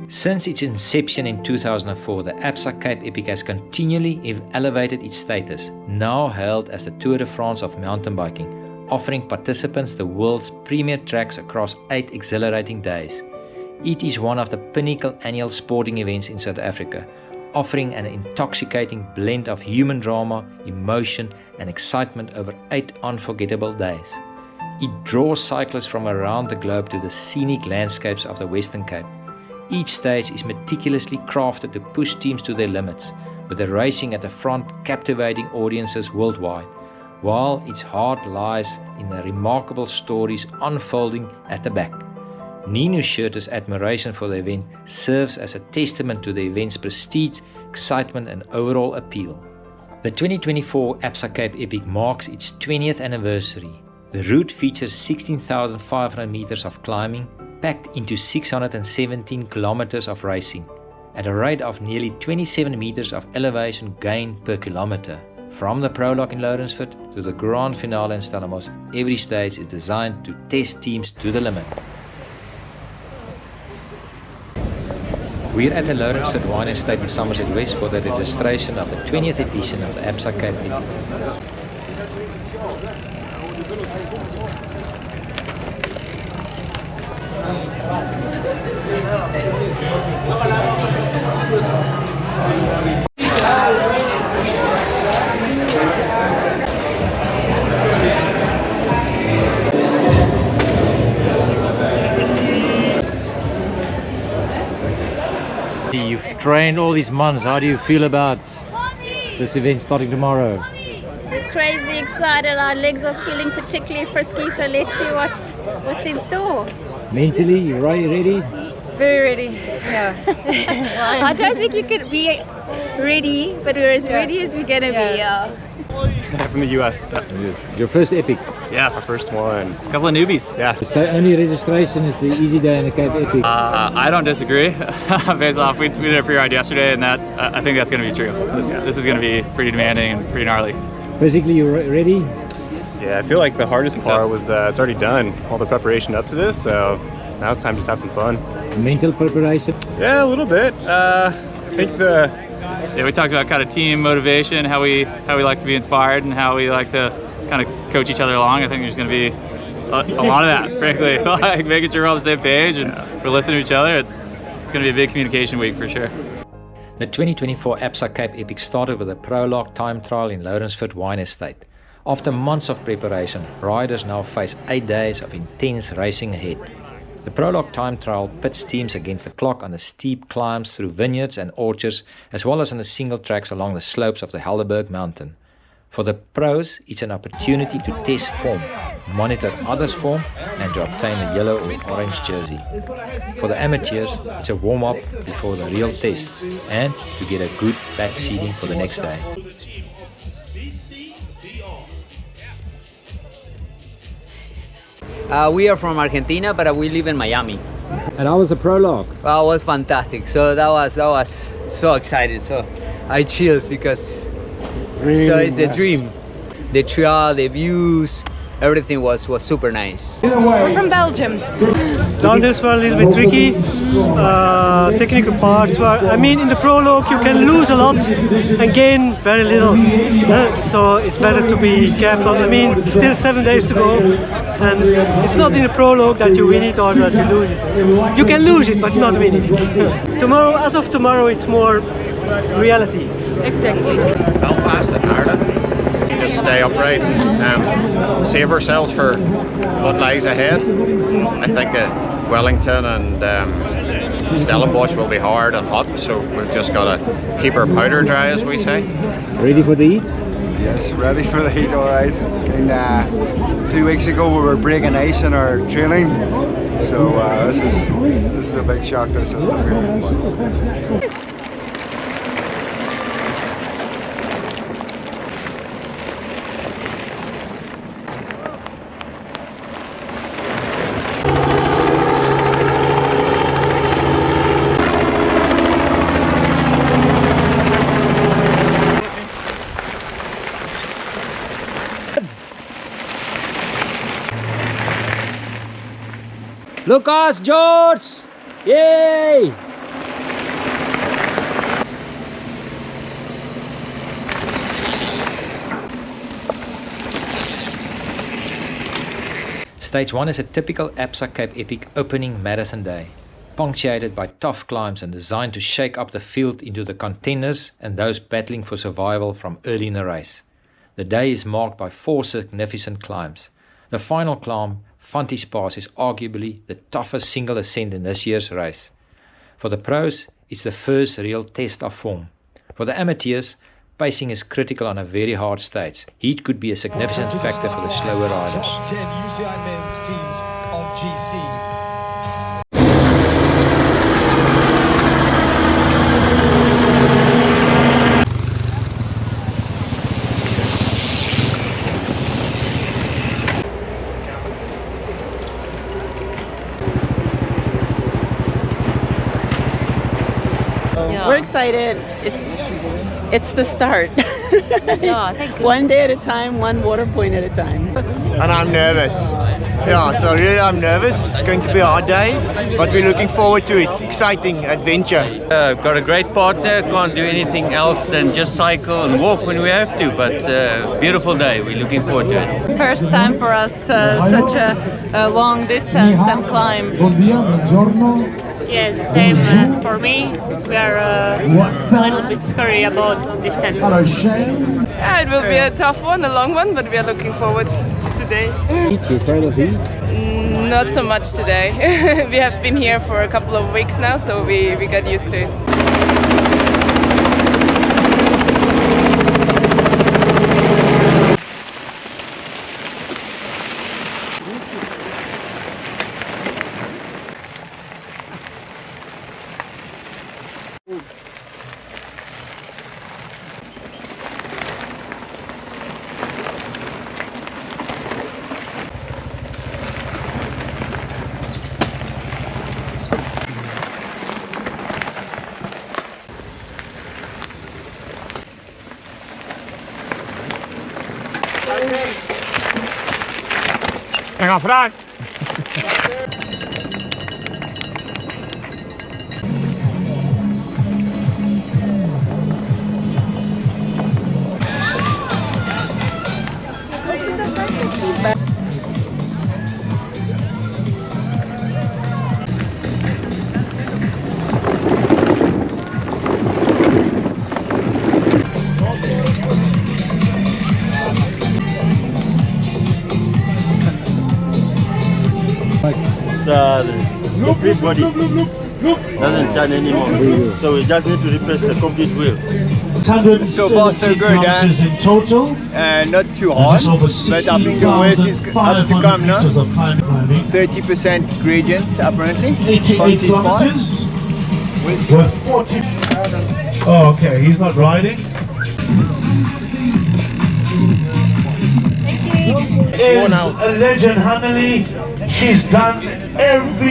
Since its inception in 2004, the Absa Cape Epic has continually elevated its status, now hailed as the Tour de France of mountain biking, offering participants the world's premier tracks across 8 exhilarating days. It is one of the pinnacle annual sporting events in South Africa, offering an intoxicating blend of human drama, emotion and excitement over 8 unforgettable days. It draws cyclists from around the globe to the scenic landscapes of the Western Cape. Each stage is meticulously crafted to push teams to their limits, with the racing at the front captivating audiences worldwide, while its heart lies in the remarkable stories unfolding at the back. Nino Schurter's admiration for the event serves as a testament to the event's prestige, excitement and overall appeal. The 2024 Absa Cape Epic marks its 20th anniversary. The route features 16,500 meters of climbing, packed into 617 kilometers of racing, at a rate of nearly 27 meters of elevation gain per kilometer. From the Prologue in Lourensford to the Grand Finale in Stellenbosch, every stage is designed to test teams to the limit. We're at the Lourensford Wine Estate in Somerset West for the registration of the 20th edition of the Absa Cape Epic. You've trained all these months. How do you feel about this event starting tomorrow? Crazy excited. Our legs are feeling particularly frisky, so let's see what's in store. Mentally, you're ready? Very ready. Yeah. I don't think you could be ready, but we're as ready as we're gonna be. From the US. Your first epic? Yes. Our first one. A couple of newbies. Yeah. So only registration is the easy day in the Cape Epic? I don't disagree. Based off, we did a pre-ride yesterday, and that I think that's going to be true. This is going to be pretty demanding and pretty gnarly. Physically, you're ready? Yeah, I feel like the hardest part was it's already done. All the preparation up to this, so now it's time to just have some fun. Mental preparation? Yeah, a little bit. I think we talked about kind of team motivation, how we like to be inspired, and how we like to kind of coach each other along. I think there's going to be a lot of that, frankly, like making sure we're on the same page and we're listening to each other. It's going to be a big communication week for sure. The 2024 Absa Cape Epic started with a Prologue time trial in Lourensford Wine Estate. After months of preparation, riders now face 8 days of intense racing ahead. The Prologue time trial pits teams against the clock on the steep climbs through vineyards and orchards, as well as on the single tracks along the slopes of the Helderberg mountain. For the pros, it's an opportunity to test form, monitor others' form, and to obtain a yellow or orange jersey. For the amateurs, it's a warm-up before the real test, and to get a good batch seeding for the next day. We are from Argentina, but we live in Miami. And how was the Prologue? Well, it was fantastic. So that was so excited. So I chills because so it's a dream. The trail, the views, everything was super nice. We're from Belgium. Downhills were a little bit tricky, technical parts were, I mean in the Prologue you can lose a lot and gain very little, so it's better to be careful. I mean still 7 days to go, and it's not in the Prologue that you win it or that you lose it. You can lose it but not win it. Tomorrow, as of tomorrow, it's more reality. Exactly. Belfast in Ireland. Just stay upright, save ourselves for what lies ahead. I think Wellington and Stellenbosch will be hard and hot, so we've just got to keep our powder dry, as we say. Ready for the heat? Yes, ready for the heat, alright. And 2 weeks ago we were breaking ice in our training, so this is a big shock. This is really fun. Lucas, George! Yay! Stage 1 is a typical Absa Cape Epic opening marathon day, punctuated by tough climbs and designed to shake up the field into the contenders and those battling for survival from early in the race. The day is marked by 4 significant climbs. The final climb, Fanti's Pass, is arguably the toughest single ascent in this year's race. For the pros, it's the first real test of form. For the amateurs, pacing is critical on a very hard stage. Heat could be a significant factor for the slower riders. Top 10 UCI men's teams on GC. We're excited. It's the start. Thank you. One day at a time, one water point at a time. And I'm nervous. Yeah, so really I'm nervous. It's going to be a hard day, but we're looking forward to it. Exciting adventure. I've got a great partner, can't do anything else than just cycle and walk when we have to, but beautiful day, we're looking forward to it. First time for us, such a long distance and climb. Yes, the same for me. We are a little bit scary about distance. Yeah, it will be a tough one, a long one, but we are looking forward to today. You afraid of heat? Not so much today. We have been here for a couple of weeks now, so we got used to it. Hang on, vraag. The free body doesn't turn anymore, so we just need to replace the complete wheel. So far so good, in total. not too hard, but I think the worst is up to come now. 30% gradient apparently. Fanti's Pass. With 40. Oh, okay, he's not riding. Is a legend, Hanneli. She's done every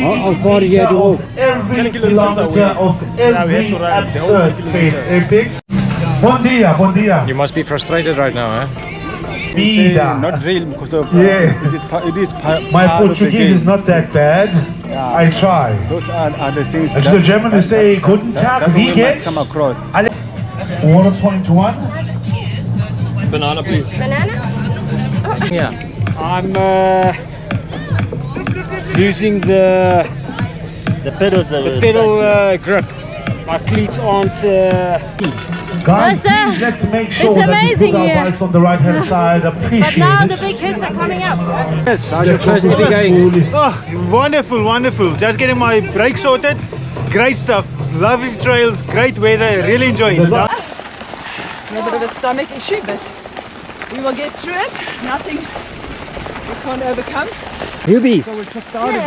kilometer of every absurd Cape Epic. Bon dia, bon dia. You must be frustrated right now, Vida. Not real because of Yeah. it is My Portuguese is not that bad. I try. Those are the things And the Germans say, Guten Tag, wie geht's? come across. Water point 1. Banana, please. Yeah. I'm using the pedals, pedal grip. My cleats aren't. Guys, Yes, please, let's make sure it's that we amazing put our here. bikes on the right hand side. Appreciate But now it. the big hits are coming up. Yes, how's your first epic going? Oh, wonderful, wonderful. Just getting my brakes sorted. Great stuff. Lovely trails, great weather. Really enjoying it. A little bit of a stomach issue, but we will get through it. Nothing we can't overcome. Newbies. So we've just started.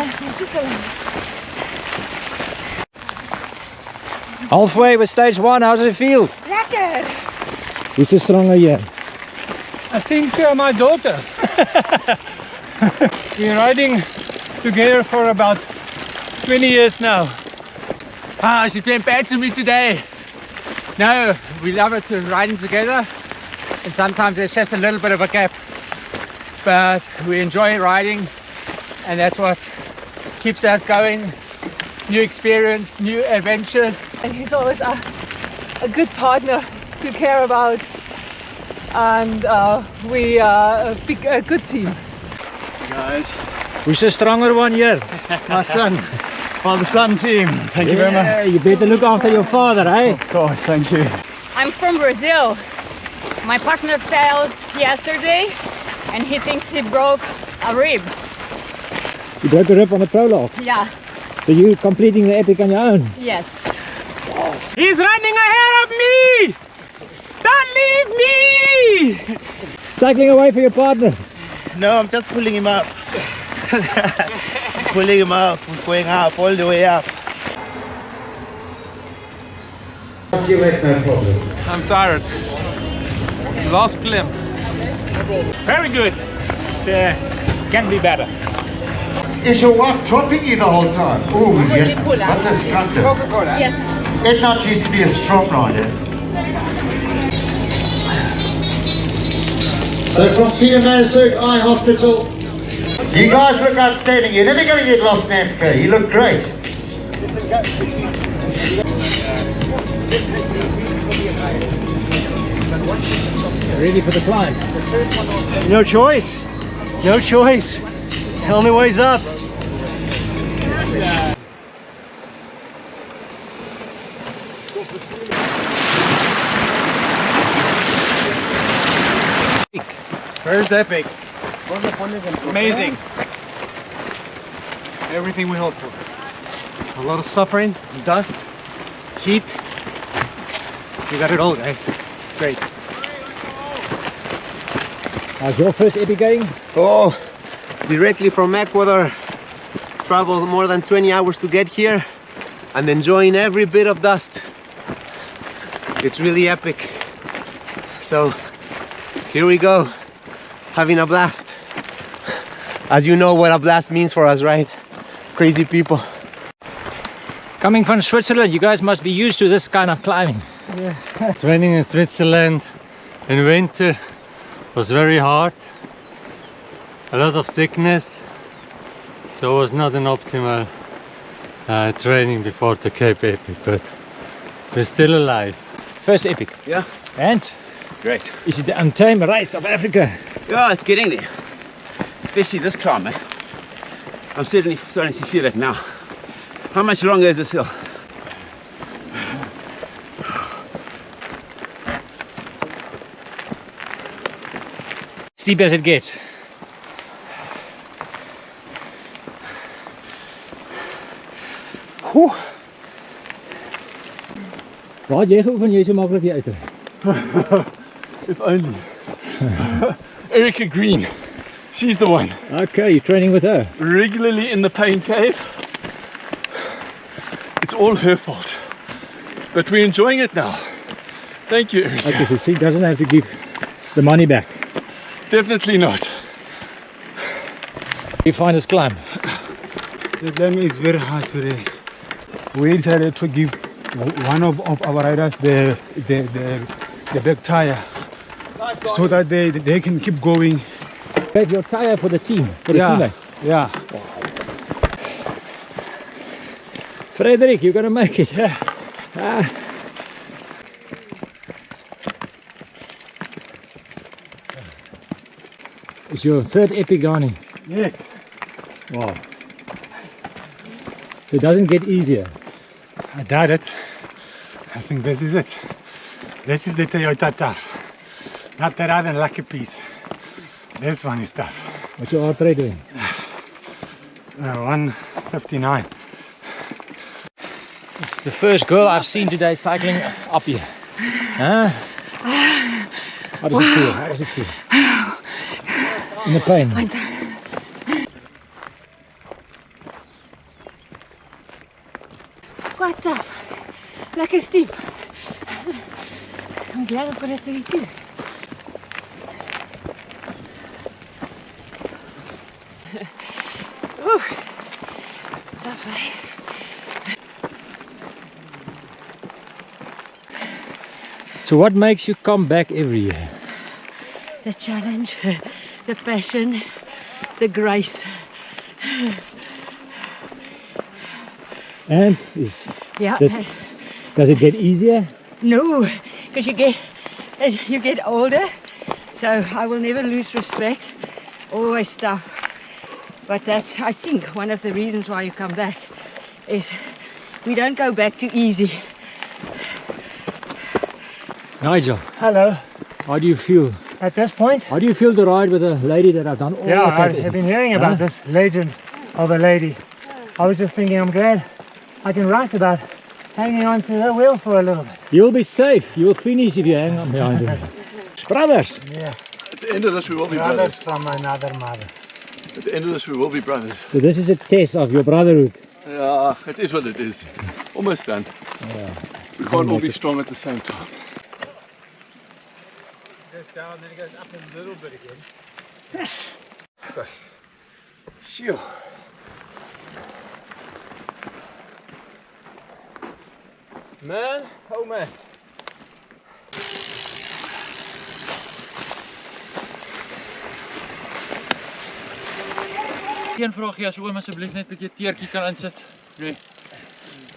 Halfway with stage 1, how does it feel? Lekker! Who's the stronger here? I think my daughter. We're riding together for about 20 years now. She's been bad to me today. No, we love it riding together, and sometimes there's just a little bit of a gap, but we enjoy riding, and that's what keeps us going. New experience, new adventures. And he's always a good partner to care about, and we are a good team. Guys, Who's the stronger one here? My son. Well, the son team. Thank you very much. You better look after your father, eh? Of course, thank you. I'm from Brazil. My partner fell yesterday and he thinks he broke a rib. You broke a rib on the prologue? Yeah. So you're completing the epic on your own? Yes. He's running ahead of me! Don't leave me! Cycling away for your partner? No, I'm just pulling him up. Pulling him up, going up, all the way up. I'm tired. Last climb. Very good. Can be better. Is your wife dropping you the whole time? Oh, yeah. What does Coca-Cola? Yes. Edna used to be a strong rider. So from Pietermaritzburg Eye Hospital. You guys look outstanding. You're never going to get lost in Africa. You look great. Ready for the climb? No choice. No choice. Only way's up. First epic. Amazing. Everything we hoped for. A lot of suffering, dust, heat. You got it all, guys. Great. How's your first epic going? Oh, directly from Ecuador. Traveled more than 20 hours to get here and enjoying every bit of dust. It's really epic. So here we go, having a blast. As you know what a blast means for us, right? Crazy people. Coming from Switzerland, you guys must be used to this kind of climbing. Yeah. Training in Switzerland in winter was very hard. A lot of sickness. So it was not an optimal training before the Cape Epic, but we're still alive. First epic? Yeah. And? Great. Is it the untamed race of Africa? Yeah, it's getting there. Especially this climb, eh? I'm certainly starting to feel it now. How much longer is this hill? Steep as it gets. Waar jy geoefen jy so maklik hier uit ry? If only. Erica Green. She's the one. Okay, you're training with her. Regularly in the pain cave. It's all her fault. But we're enjoying it now. Thank you, Erica. Okay, so she doesn't have to give the money back. Definitely not. You find this climb? The climb is very hard today. We decided to give one of our riders the back tire so that they can keep going. Have your tire for the team, for the teammate. Yeah. Frederick, you're gonna make it. Yeah. It's your third epic, Garni. Yes. Wow. So it doesn't get easier. I doubt it. I think this is it. This is the Toyota tough. Not that other lucky piece. This one is tough. What's your heart rate doing? 159. It's the first girl I've seen today cycling up here. Huh? How does it feel? How does it feel? In the pain? I'm tired. Quite tough. Like a steep. I'm glad I put a 32. Ooh, tough, eh? So what makes you come back every year? The challenge, the passion, the grace. And does it get easier? No, because you get older. So I will never lose respect. Always tough. But that's, I think, one of the reasons why you come back is we don't go back too easy. Nigel. Hello. How do you feel? At this point? How do you feel to ride with a lady that I've done all the Cape I've been Epics? hearing about this legend of a lady. I was just thinking, I'm glad I can write about hanging on to her wheel for a little bit. You'll be safe. You'll finish if you hang on behind her. Brothers! Yeah. At the end of this we will be Brothers brothers. from another mother. At the end of this we will be brothers. So this is a test of your brotherhood. Yeah, it is what it is. Almost done. Yeah. We can't all be strong at the same time. Goes down, then it goes up a little bit again. Yes. Okay. Sure. Man, oh man. Een vraagie as oom asseblief net 'n bietjie teertjie kan insit. Nee.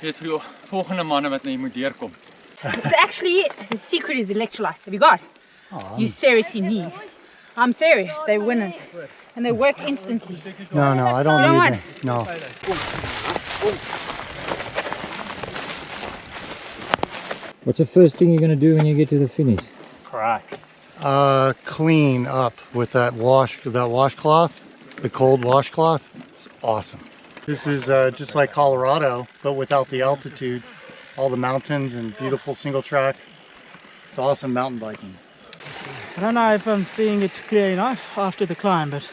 Net vir die volgende manne wat na hier moet deurkom. It's actually, the secret is electrolytes. Have you got? You seriously need. I'm serious, they're winners. And they work instantly. No, I don't You need don't it. No. What's the first thing you're going to do when you get to the finish? Crack. Clean up with that washcloth, the cold washcloth. It's awesome. This is just like Colorado, but without the altitude, all the mountains and beautiful single track. It's awesome mountain biking. I don't know if I'm seeing it clear enough after the climb, but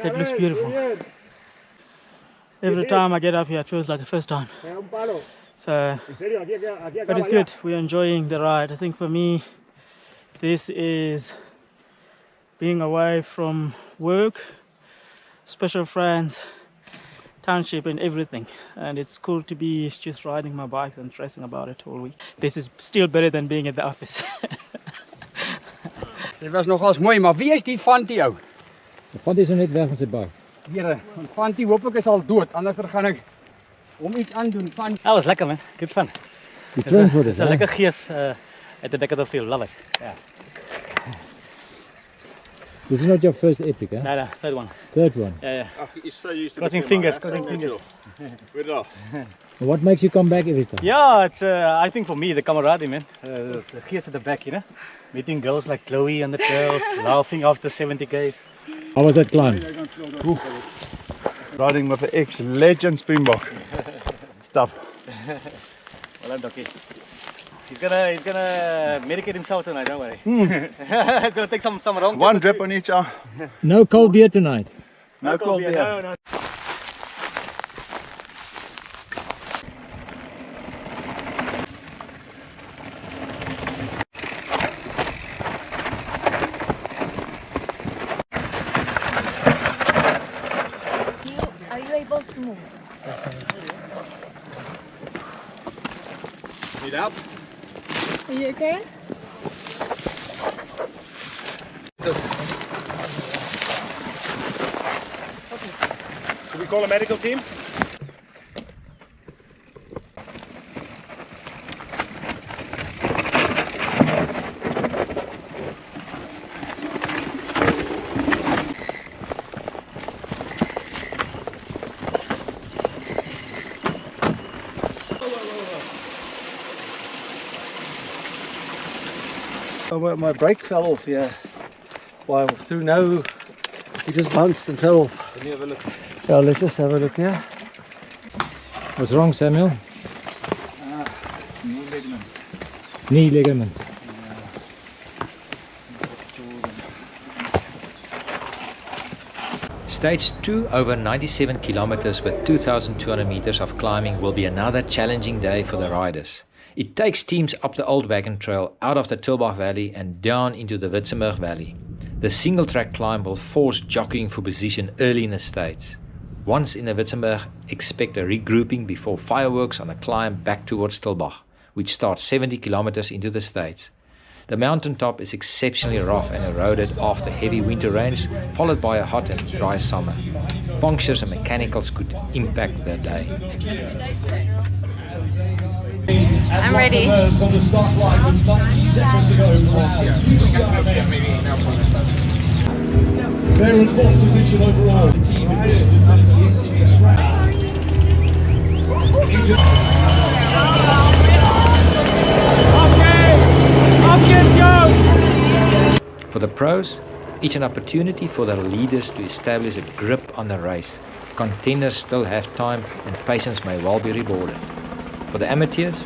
it looks beautiful. Every time I get up here, it feels like the first time. So, but it's good. We're enjoying the ride. I think for me, this is being away from work, special friends, township and everything. And it's cool to be just riding my bikes and stressing about it all week. This is still better than being at the office. Dit was nogals mooi, maar wie is die Fanti jou? De Fanti is nog net weg met zijn buik. Here, Fanti hoop ek is al dood, anders gaan ek hom iets aandoen. That was lekker, man. Good fun. You trained for this, It's a lekker gees at the back of the field. Love it. Yeah. This is not your first epic, eh? No, third one. Third one. Yeah. He's so used to Crossing fingers, crossing fingers. With it off. What makes you come back every time? Yeah, it's I think for me the camaraderie, man. The gears at the back, you know, meeting girls like Chloe on the trails, laughing after 70 k's. How was that climb? Riding with the ex-legend Springbok. Stuff. Well done, Docky. He's gonna medicate himself tonight. Don't worry. He's gonna take some wrong. One drip on each arm. No cold beer tonight. No cold beer. No. Are you able to move? Need help? Are you okay? Should we call a medical team? My brake fell off here. Well, through now, he just bounced and fell off. Can you have a look? So let's just have a look here. What's wrong, Samuel? Knee ligaments. Knee ligaments. Stage 2 over 97 kilometers with 2,200 meters of climbing will be another challenging day for the riders. It takes teams up the Old Wagon Trail out of the Tilbach Valley and down into the Witzenberg Valley. The single track climb will force jockeying for position early in the stage. Once in the Witzenberg, expect a regrouping before fireworks on the climb back towards Tilbach, which starts 70 kilometers into the stage. The mountaintop is exceptionally rough and eroded after heavy winter rains, followed by a hot and dry summer. Punctures and mechanicals could impact the day. I'm ready. They're in 4th position overall. The team For the pros, it's an opportunity for their leaders to establish a grip on the race. Contenders still have time and patience may well be rewarded. For the amateurs,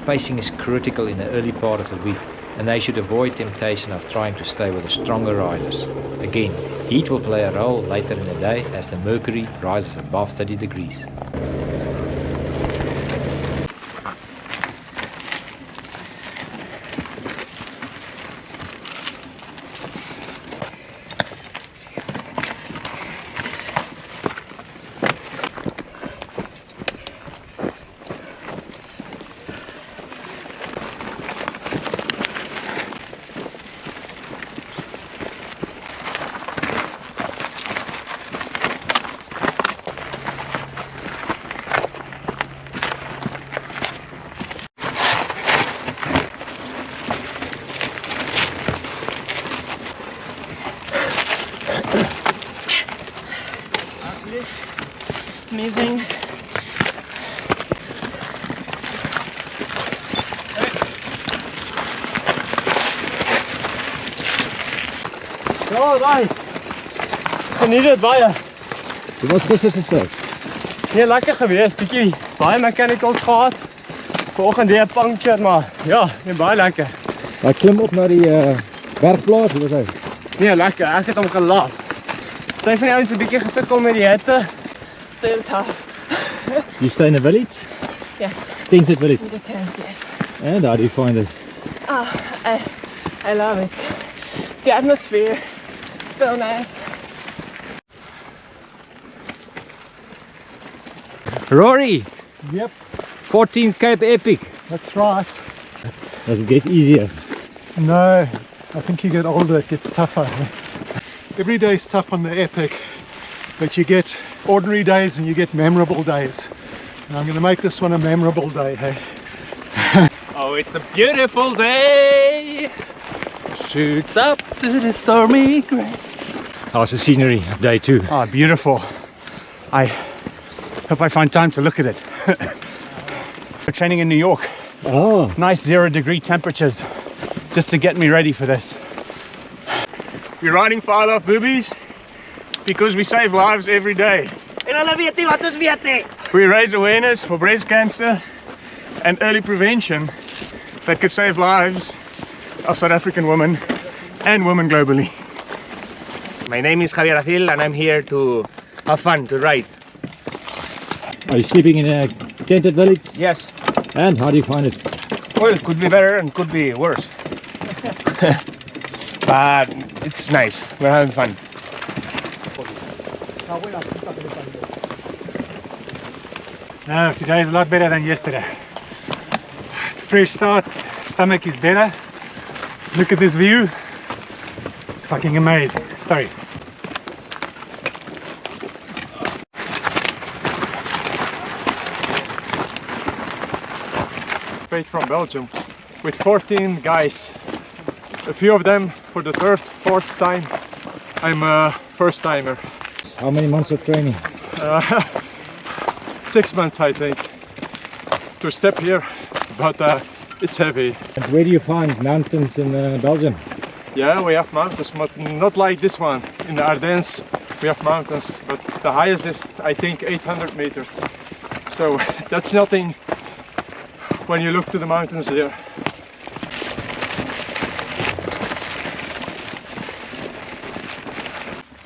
pacing is critical in the early part of the week and they should avoid temptation of trying to stay with the stronger riders. Again, heat will play a role later in the day as the mercury rises above 30 degrees. Amazing. Ja, daai. Geniet dit baie. Dit was gister se stuk. Nee, lekker geweest. Bietjie baie mechanicals gehad. Vanoggend weer 'n puncture, maar ja, nee, baie lekker. Hy klim op na die bergplaas, hoe was hy? Nee, lekker. Ek het hom gelaf. Party van die ouens 'n bietjie gesukkel met die hitte. Still tough. You stay in a village? Yes. Tinted village? The tent, yes. And how do you find it? Oh, I love it. The atmosphere, so nice. Rory! Yep. 14 Cape Epic. That's right. Does it get easier? No, I think you get older, it gets tougher. Every day is tough on the Epic, but you get ordinary days and you get memorable days. And I'm going to make this one a memorable day, hey? Oh, it's a beautiful day. Shoots up to the stormy gray. How's the scenery of day 2? Ah, beautiful. I hope I find time to look at it. We're training in New York. Oh. Nice 0-degree temperatures just to get me ready for this. We're riding Fire Love Boobies because we save lives every day. We raise awareness for breast cancer and early prevention that could save lives of South African women and women globally. My name is Javier Acil and I'm here to have fun, to ride. Are you sleeping in a tented village? Yes. And how do you find it? Well, it could be better and could be worse. But it's nice, we're having fun. No, today is a lot better than yesterday. It's a fresh start, stomach is better. Look at this view. It's fucking amazing. Sorry. From Belgium with 14 guys, a few of them for the third, fourth time. I'm a first timer. How many months of training? 6 months, I think, to step here, but it's heavy. And where do you find mountains in Belgium? Yeah, we have mountains, but not like this one. In the Ardennes we have mountains, but the highest is, I think, 800 meters. So that's nothing when you look to the mountains here.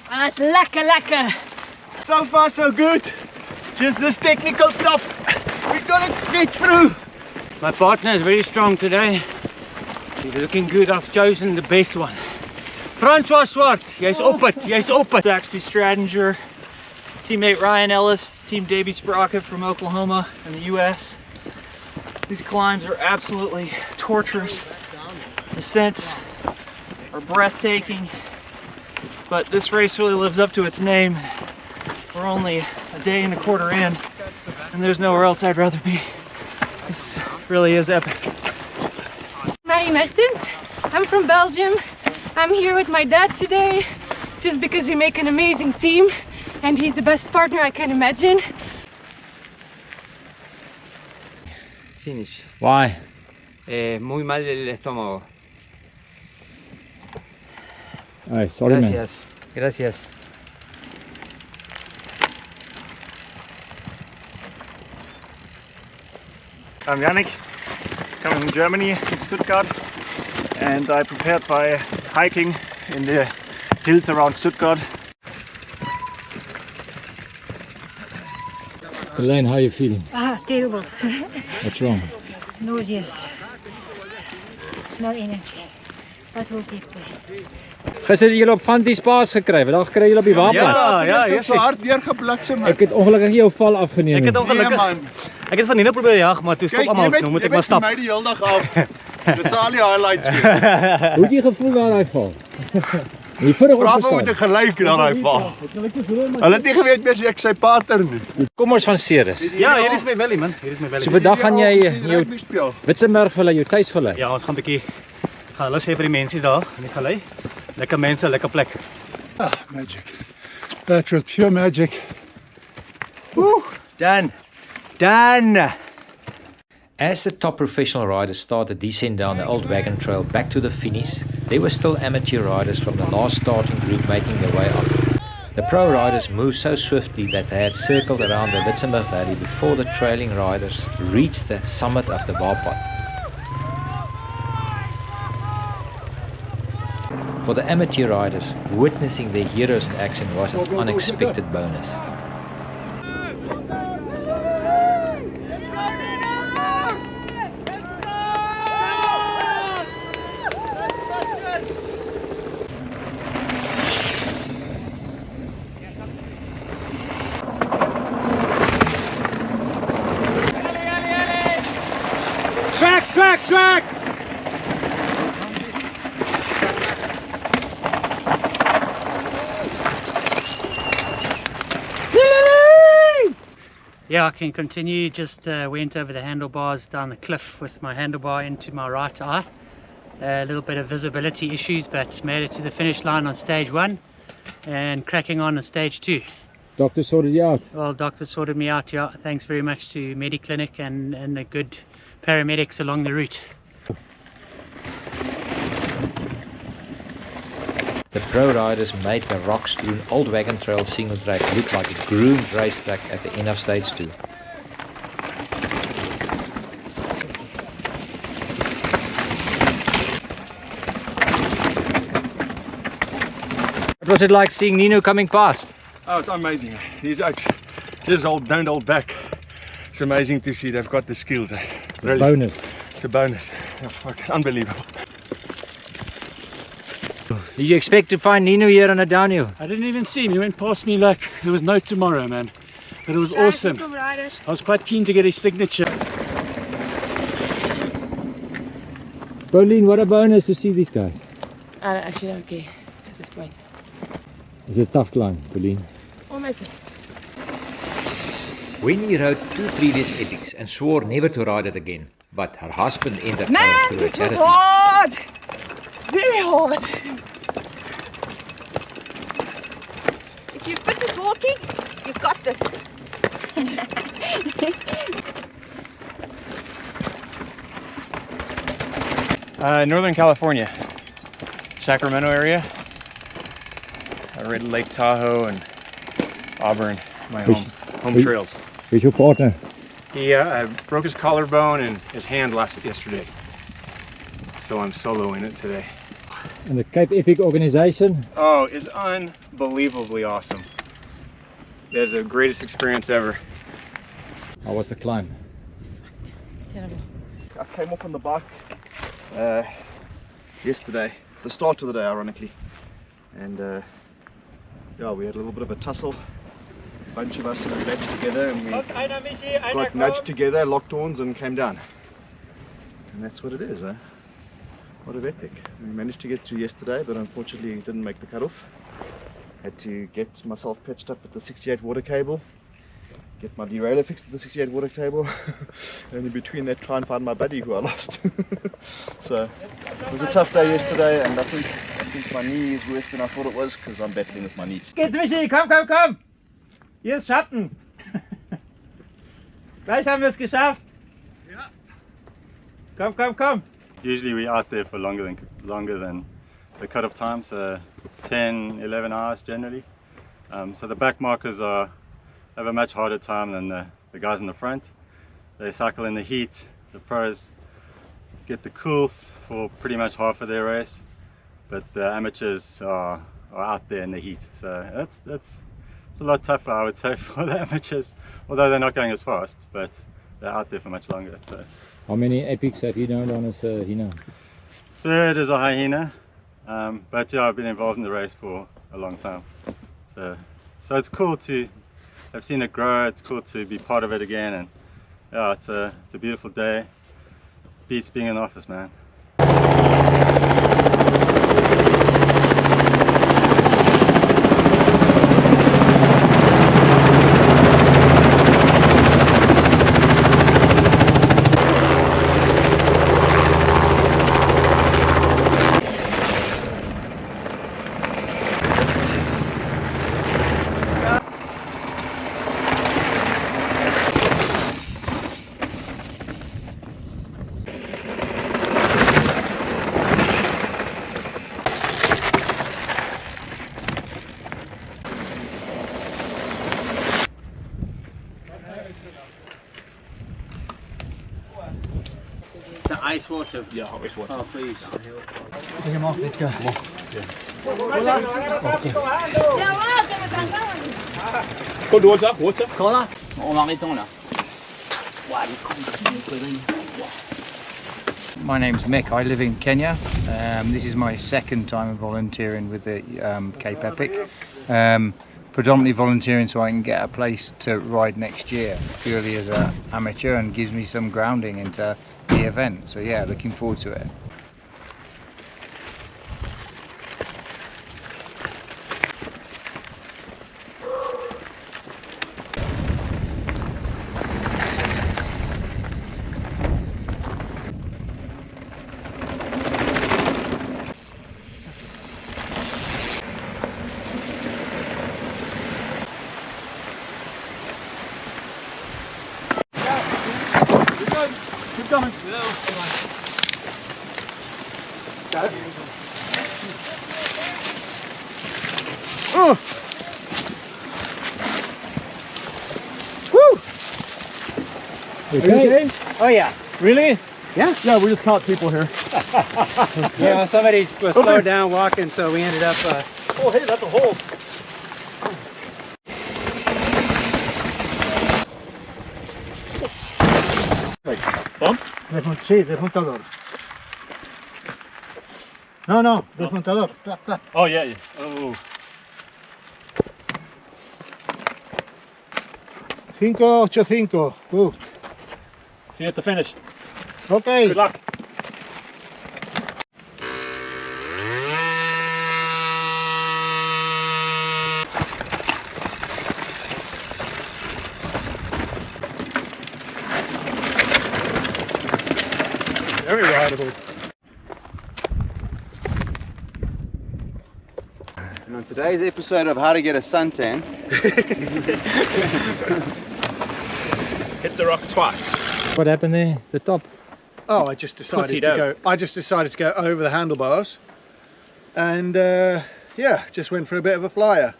That's lekker. So far so good. Just this technical stuff. We gotta get through. My partner is very strong today. He's looking good. I've chosen the best one. Francois Swart, jy's op it. Zaxby Stradinger, teammate Ryan Ellis, team Davey Sprocket from Oklahoma in the US. These climbs are absolutely torturous. The ascents are breathtaking, but this race really lives up to its name. We're only a day and a quarter in, and there's nowhere else I'd rather be. This really is epic. Marie Mertens, I'm from Belgium. I'm here with my dad today just because we make an amazing team and he's the best partner I can imagine. Finish. Why? Muy mal el estómago. Ay, sorry, man. Gracias. Gracias. I'm Yannick, coming from Germany, in Stuttgart, and I prepared by hiking in the hills around Stuttgart. Elaine, how are you feeling? Terrible. What's wrong? Nauseous. No energy. But we'll get there. Gister het julle op Fanties Paas gekry. Wat kry julle op die wapen? Ja, het so hard deurgebliksem. Ek het ongelukkig jou val afgeneem. Ek het ongelukkig. Ek het van Nina probeer jag, maar toe stop almal, nou moet ek maar stap. Jy het my die hele dag af. Dit sal al die highlights wees. Hoe het jy gevoel na daai val? Die vorige Bravo moet ek gelyk na daai val. Hulle het nie geweet mens wie ek sy pater nie. Kom ons van Ceres. Ja, hier is my belly man, hier is my belly. So vandag gaan jy jou Witzenberg vir jou tuis vir lê. Ja, ons gaan 'n bietjie gaan hulle sê vir die mense daar in die gallei. Lekker mense, lekker plek. Ah, magic. That was pure magic. Woo! Done. Done! As the top professional riders started descent down the old wagon trail back to the finish, there were still amateur riders from the last starting group making their way up. The pro riders moved so swiftly that they had circled around the Witzenberg Valley before the trailing riders reached the summit of the Wapad. For the amateur riders, witnessing their heroes in action was an unexpected bonus. Track! Yeah, I can continue. Just went over the handlebars down the cliff with my handlebar into my right eye. A little bit of visibility issues, but made it to the finish line on stage 1 and cracking on stage 2. Doctor sorted you out? Well, doctor sorted me out, yeah. Thanks very much to Mediclinic and the good paramedics along the route. The pro riders made the rock-strewn old wagon trail single track look like a groomed racetrack at the end of stage 2. What was it like seeing Nino coming past? Oh, it's amazing. He's don't hold back. It's amazing to see they've got the skills. It's really a bonus. It's a bonus. Oh, fuck, unbelievable. Did you expect to find Nino here on a downhill? I didn't even see him. He went past me like there was no tomorrow, man. But it was awesome. I was quite keen to get his signature. Pauline, what a bonus to see these guys. I actually don't care at this point. It's a tough climb, Pauline. Almost. Winnie rode 2 previous epics and swore never to ride it again, but her husband ended Man, up through a this was charity. hard! Very hard! If you're fit with walking, you've got this. Northern California, Sacramento area. I rode Lake Tahoe and Auburn, my home trails. Who's your partner? He broke his collarbone and his hand yesterday, so I'm soloing it today. And the Cape Epic organization? Oh, it's unbelievably awesome. That's the greatest experience ever. How was the climb? Terrible. I came off on the bike yesterday, the start of the day ironically, and yeah, we had a little bit of a tussle. A bunch of us matched together and we got nudged together, locked horns and came down. And that's what it is, eh? What an epic. We managed to get through yesterday, but unfortunately didn't make the cutoff. Had to get myself patched up with the 68 water cable get my derailleur fixed at the 68 water table, and in between that try and find my buddy who I lost. So it was a tough day yesterday, and I think my knee is worse than I thought it was because I'm battling with my knees. Geht's, Michi, komm! Hier ist Schatten! Gleich haben wir es geschafft! Ja! Komm! Usually we're out there for longer than the cut-off time, so 10, 11 hours generally. So the back markers have a much harder time than the guys in the front. They cycle in the heat. The pros get the cool for pretty much half of their race, but the amateurs are out there in the heat. So it's a lot tougher, I would say, for the amateurs, although they're not going as fast, but they're out there for much longer. So how many epics have you done on as a hyena? Third is a hyena, but yeah, I've been involved in the race for a long time. So it's cool to have seen it grow. It's cool to be part of it again, and yeah, it's a beautiful day. Beats being in the office, man. Is that ice water? Yeah, ice water. Oh, please. Bring him off, let's go. Cold water? Cola? On m'arrêtons là. My name's Mick, I live in Kenya. This is my second time volunteering with the Cape Epic. Predominantly volunteering so I can get a place to ride next year, purely as an amateur, and gives me some grounding into the event. So yeah, looking forward to it. Keep coming. Got it. Oh. Woo. Okay. Oh yeah. Really? Yeah. Yeah, we just caught people here. Yeah, somebody was slowed down walking, so we ended up. Oh, hey, that's a hole. Bump? Sí, desmontador. No, desmontador. Clap, clap. Oh, yeah. Oh. 585. See you at the finish. Okay. Good luck. Very rideable. And on today's episode of How to Get a Suntan, Hit the rock twice. What happened there? The top? oh, I just decided to go over the handlebars, and yeah, just went for a bit of a flyer.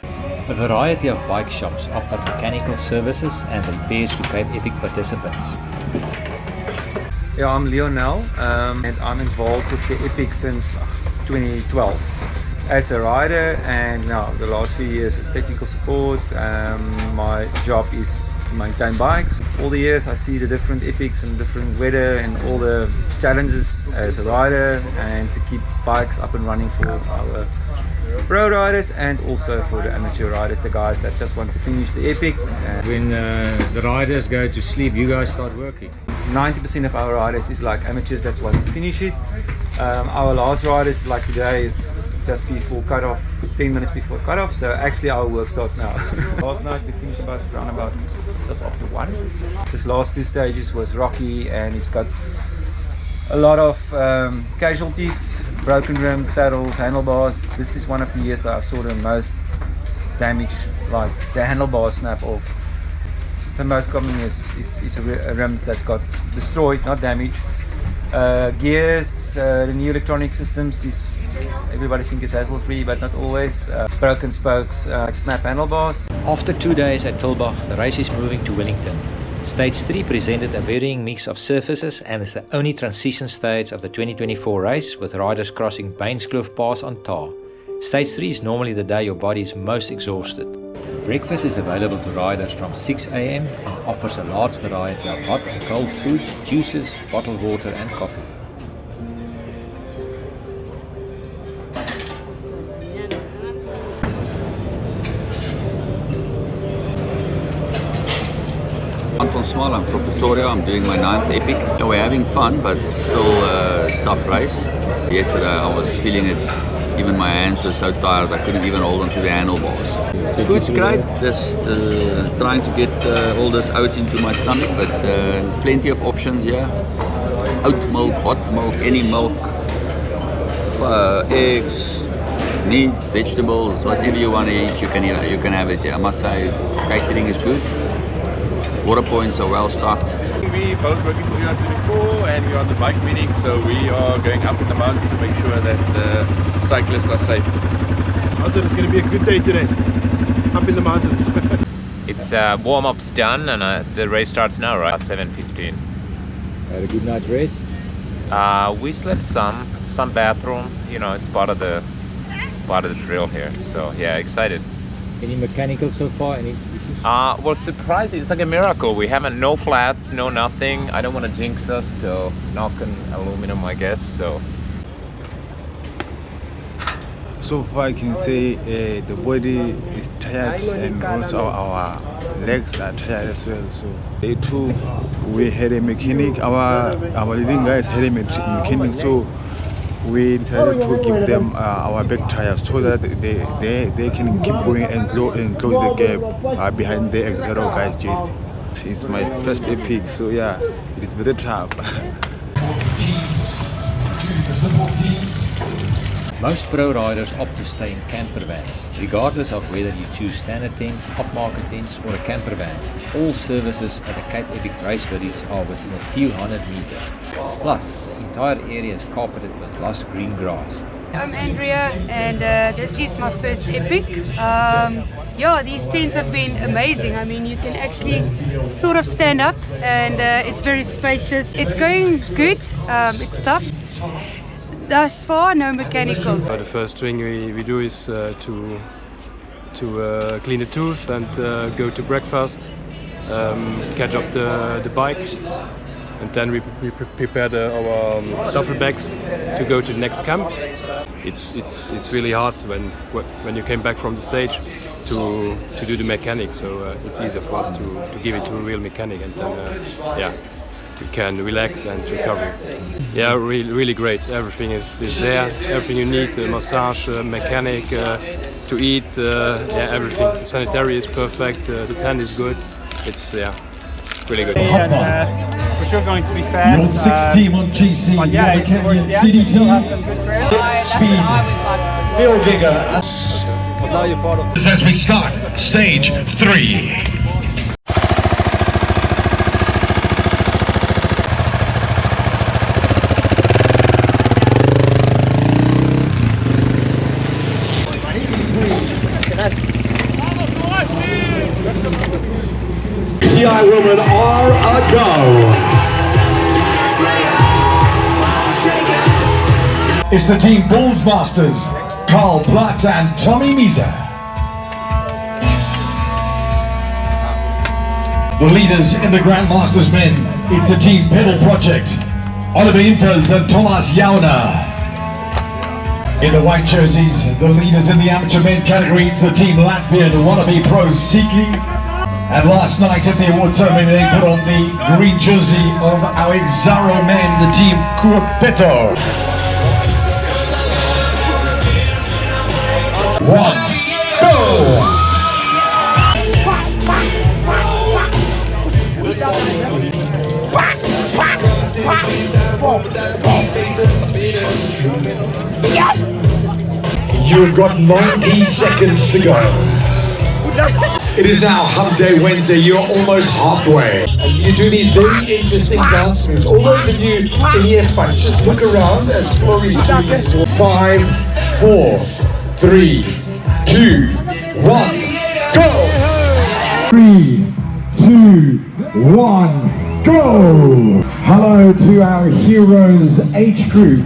A variety of bike shops offer mechanical services and repairs to Cape Epic participants. Yeah, I'm Lionel, and I'm involved with the Epic since 2012 as a rider, and now the last few years as technical support. My job is to maintain bikes. All the years I see the different Epics and different weather and all the challenges as a rider, and to keep bikes up and running for our pro riders and also for the amateur riders, the guys that just want to finish the Epic. When the riders go to sleep, you guys start working? 90% of our riders is like amateurs that want to finish it, Our last riders like today is just before cut-off, 10 minutes before cut-off, so actually our work starts now. Last night we finished around about just after 1. This last 2 stages was rocky and it's got a lot of casualties, broken rims, saddles, handlebars. This is one of the years that I've saw the most damage, like the handlebars snap off. The most common is rims that's got destroyed, not damaged. Gears, the new electronic systems is everybody thinks is hassle-free, but not always. Broken spokes, snap handlebars. After 2 days at Tulbagh, the race is moving to Wellington. Stage 3 presented a varying mix of surfaces and is the only transition stage of the 2024 race, with riders crossing Bainskloof Pass on tar. Stage 3 is normally the day your body is most exhausted. Breakfast is available to riders from 6 AM and offers a large variety of hot and cold foods, juices, bottled water and coffee. Anton Small, I'm from Pretoria. I'm doing my 9th epic. So we're having fun, but still a tough race. Yesterday I was feeling it. Even my hands were so tired I couldn't even hold onto the handlebars. The food's great. Just trying to get all this oats into my stomach, but plenty of options here. Oat milk, hot milk, any milk, eggs, meat, vegetables, whatever you want to eat, you can have it here. I must say, catering is good. Water points are well stocked. We both working for UR24 and we're on the bike meeting, so we are going up in the mountain to make sure that the cyclists are safe. Also, it's going to be a good day today, up in the mountains. It's warm-up's done and the race starts now, right? 7:15. Had a good night's rest? We slept some bathroom, you know, it's part of the drill here, so yeah, excited. Any mechanical so far? Any issues? Well, surprising, it's like a miracle. We haven't, no flats, no nothing. I don't want to jinx us, so knocking aluminum, I guess, so. So far I can say the body is tired and also our legs are tired as well. So day 2 we had a mechanic, our leading guys had a mechanic, so we decided to give them our back tires so that they can keep going and close the gap behind the X0 guys JC. It's my first epic, so yeah, it's very tough. Most pro riders opt to stay in camper vans, regardless of whether you choose standard tents, upmarket tents or a camper van. All services at the Cape Epic race village are within a few hundred meters. Plus, the entire area is carpeted with lush green grass. I'm Andrea and this is my first epic. Yeah, these tents have been amazing. I mean, you can actually sort of stand up and it's very spacious. It's going good, it's tough. Thus far, no mechanicals. The first thing we do is to clean the tools and go to breakfast, catch up the bike, and then we prepare our duffel bags to go to the next camp. It's really hard when you came back from the stage to do the mechanics, so it's easier for us to give it to a real mechanic, and then yeah, you can relax and recover. Yeah, really great. Everything is there. Everything you need: massage, mechanic, to eat. Yeah, everything. The sanitary is perfect. The tent is good. It's really good. And for sure going to be fast. Your 6th team on GC. But yeah, the Kenyan City team. Speed. Bill Giga. Now you're part of. As we start stage 3. CI women are a go. It's the team Bulls Masters, Carl Platt and Tommy Misa. The leaders in the Grandmasters men, it's the team Pedal Project, Oliver Infeld and Thomas Jauna. In the white jerseys, the leaders in the amateur men category, it's the team Latvian Wannabe Pros Seekly. And last night at the award ceremony, they put on the green jersey of our Xaro men, the team Kurpetor. 1, go! You've got 90 seconds to go. It is now Hump Day Wednesday. You're almost halfway. As you do these very interesting dance moves, all those of you in the F1, just look around as Florrie does. 5, 4, 3, 2, 1, go! 3, 2, 1, go! Hello to our heroes H group.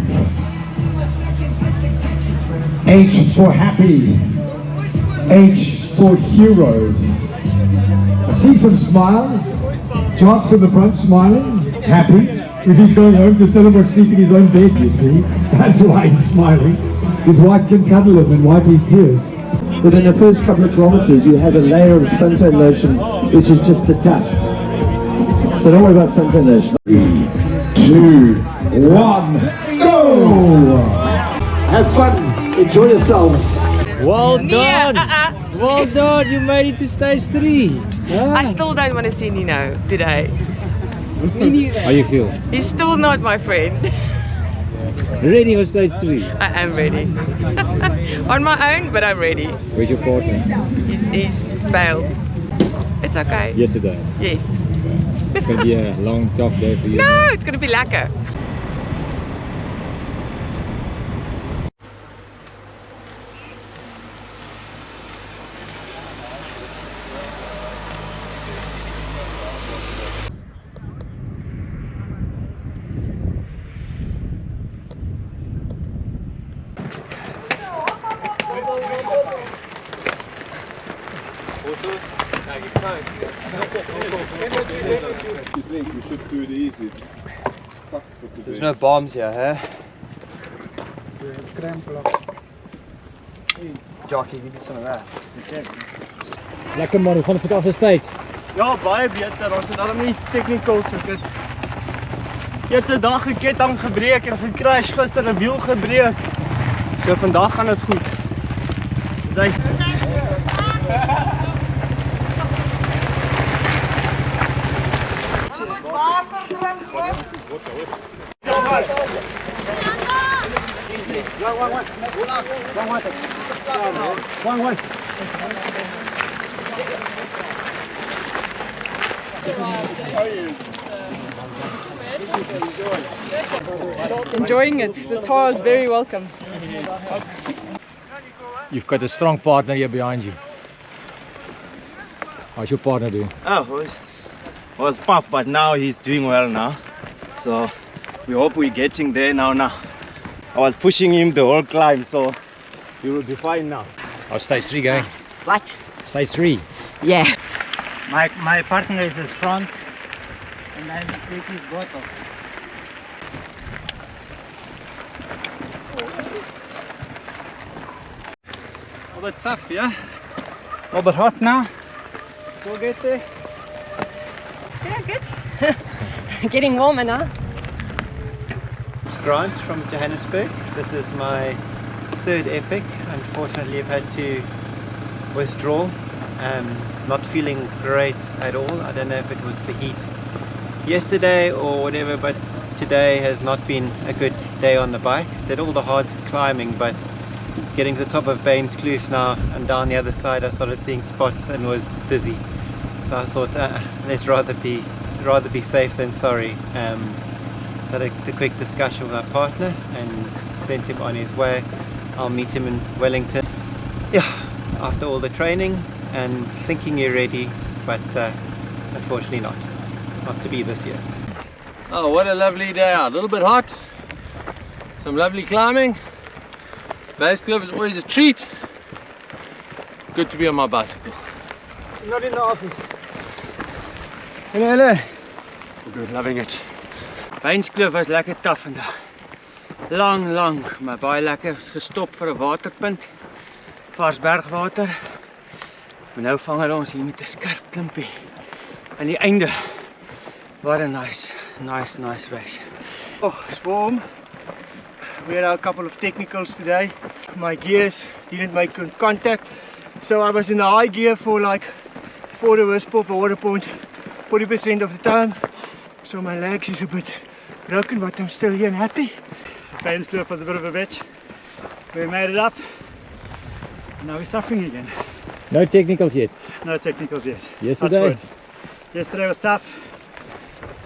H for happy. H for heroes. I see some smiles. Jock's in the front smiling, happy. If he's going home, just let him sleep in his own bed, you see. That's why he's smiling. His wife can cuddle him and wipe his tears. Within the first couple of kilometers, you have a layer of suntan lotion, which is just the dust. So don't worry about suntan lotion. 3, 2, 1, go! Have fun. Enjoy yourselves. Well done! Well done, you made it to stage 3. I still don't want to see Nino today. Me neither. How you feel? He's still not my friend. Ready for stage 3? I am ready. On my own, but I'm ready. Where's your partner? He's bailed. It's okay. Yesterday? Yes. It's going to be a long, tough day for you. No, it's going to be lekker. You should do it easy. There's no bombs here, hè? Jockey, give me some of that. Lekker man, hoe gaan het vandaag nog steeds? Ja, baie beter. Ons het daarom nie technicals gekit. Eerste dag geketting gebreek en gecrash, gister 'n wiel gebreek. So vandag gaan dit goed. Sy Enjoying it. The tour is very welcome. You've got a strong partner here behind you. How's your partner doing? Oh, was pop, but now he's doing well now. So we hope we're getting there now. I was pushing him the whole climb, so he will be fine now. How's stage 3 going? What? Stage 3? Yeah. My partner is in front, and I'm taking his bottle. A bit tough, yeah? A bit hot now. We'll get there. Yeah, good. Getting warmer now. Grant from Johannesburg. This is my third epic. Unfortunately, I've had to withdraw. Not feeling great at all. I don't know if it was the heat yesterday or whatever, but today has not been a good day on the bike. Did all the hard climbing, but getting to the top of Baines Kloof now and down the other side, I started seeing spots and was dizzy. So I thought, let's rather be safe than sorry. So I had a quick discussion with my partner and sent him on his way. I'll meet him in Wellington. Yeah, after all the training and thinking you're ready, but unfortunately not to be this year. Oh, what a lovely day out. A little bit hot, some lovely climbing. Baines Kloof is always a treat. Good to be on my bicycle. Not in the office. Hello. Good, loving it. Baines Kloof was lekker taaf vandag. Lang, maar baie lekker. Ons gestop vir 'n waterpunt. Vars bergwater. Maar nou vang hulle ons hier met 'n skerp klimpie. Aan die einde. What a nice race. Oh, it's warm. We had a couple of technicals today. My gears didn't make contact, so I was in the high gear for like 4 hours per water point, 40% of the time. So my legs is a bit broken, but I'm still here and happy. Kloof was a bit of a bitch. We made it up. Now we're suffering again. No technicals yet. No technicals yet. Yesterday? Yesterday was tough.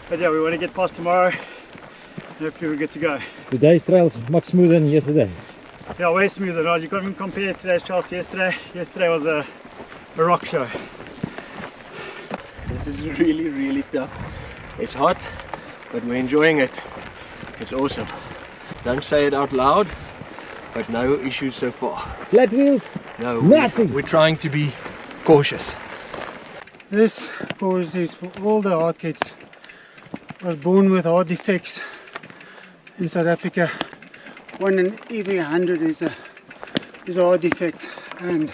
But yeah, we want to get past tomorrow. And hopefully we're good to go. Today's trail's much smoother than yesterday. Yeah, way smoother. No, you can't even compare today's trails to yesterday. Yesterday was a rock show. This is really, really tough. It's hot, but we're enjoying it. It's awesome. Don't say it out loud, but no issues so far. Flat wheels? No, nothing. We're trying to be cautious. This course is for all the hard kids. I was born with heart defects in South Africa. 1 in every 100 is a heart defect, and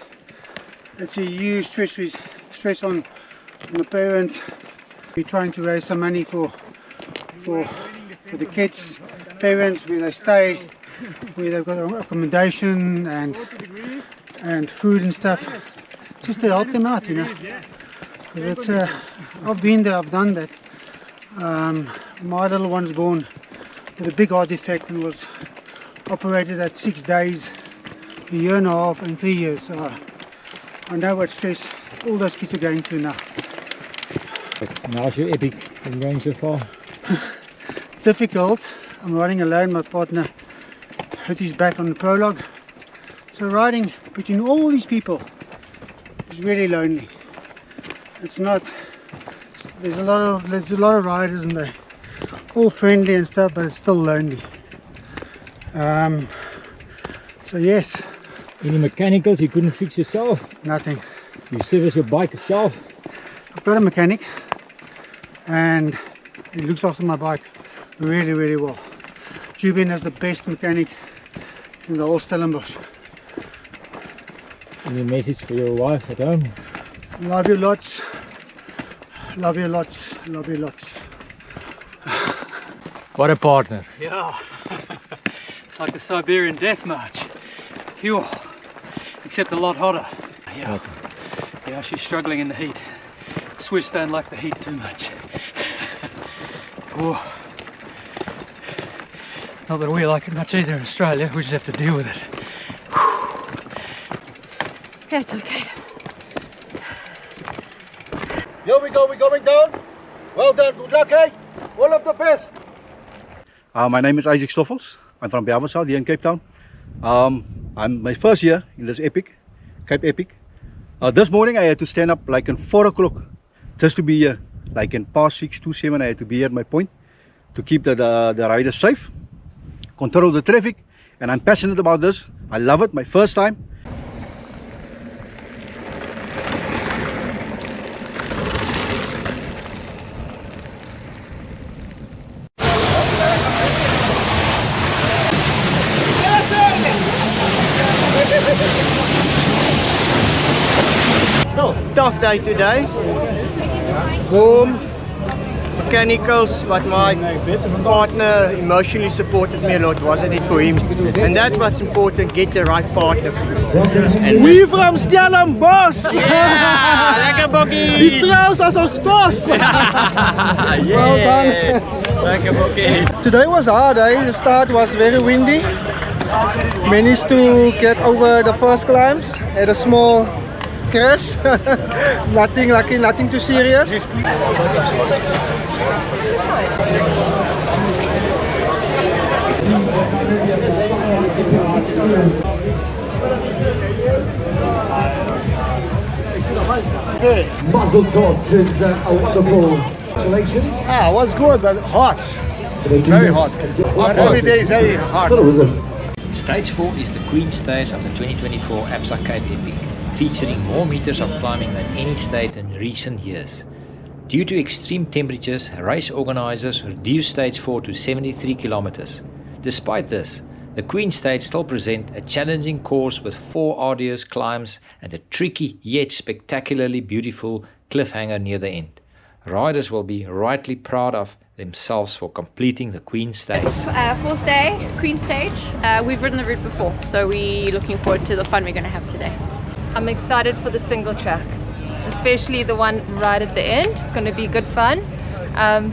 it's a huge stress on the parents. We're trying to raise some money for the kids, parents, where they stay, where they've got accommodation and food and stuff, just to help them out, you know. It's, I've been there, I've done that. My little one's born with a big heart defect and was operated at 6 days, a year and a half and 3 years. So I know what stress all those kids are going through now. How's your epic been going so far? Difficult. I'm riding alone. My partner hurt his back on the Prologue. So riding between all these people is really lonely. It's not. There's a lot of riders and they're all friendly and stuff, but it's still lonely. So yes. Any mechanicals you couldn't fix yourself? Nothing. You service your bike yourself? I've got a mechanic and he looks after my bike really, really well. Jubin is the best mechanic in the whole Stellenbosch. Any message for your wife at home? Love you lots. Love you lots. Love you lots. What a partner. Yeah. It's like the Siberian death march. Pure. Except a lot hotter. Yeah. Okay. Yeah, she's struggling in the heat. Swiss don't like the heat too much. Oh. Not that we like it much either in Australia, we just have to deal with it. It's okay. Here we go, we're going down. Well done, good luck, eh? All of the best. My name is Isaac Stoffels. I'm from Absa here in Cape Town. I'm my first year in this Cape Epic. This morning I had to stand up like at 4 o'clock just to be here. Like in past 6 to 7 I had to be at my point to keep the riders safe, control the traffic, and I'm passionate about this. I love it, my first time. Tough day today. Warm, mechanicals, but my partner emotionally supported me a lot, wasn't it, for him? And that's what's important, get the right partner. And we from Stellenbosch! Yeah, lekker bokkie! Die trails as ons kos! Well done! Lekker bokkie! Today was hard, eh? The start was very windy. Managed to get over the first climbs, had a small crash. Nothing lucky, nothing too serious. Good. Mazel tov, is a wonderful. Congratulations. Ah, it was good, but hot. Very hot. Every day is very hot. Stage 4 is the Queen stage of the 2024 Absa Cape Epic, featuring more meters of climbing than any stage in recent years. Due to extreme temperatures, race organizers reduced stage 4 to 73 kilometers. Despite this, the Queen stage still presents a challenging course with 4 arduous climbs and a tricky yet spectacularly beautiful cliffhanger near the end. Riders will be rightly proud of themselves for completing the Queen Stage. Fourth day, Queen Stage. We've ridden the route before, so we're looking forward to the fun we're going to have today. I'm excited for the single track, especially the one right at the end. It's going to be good fun.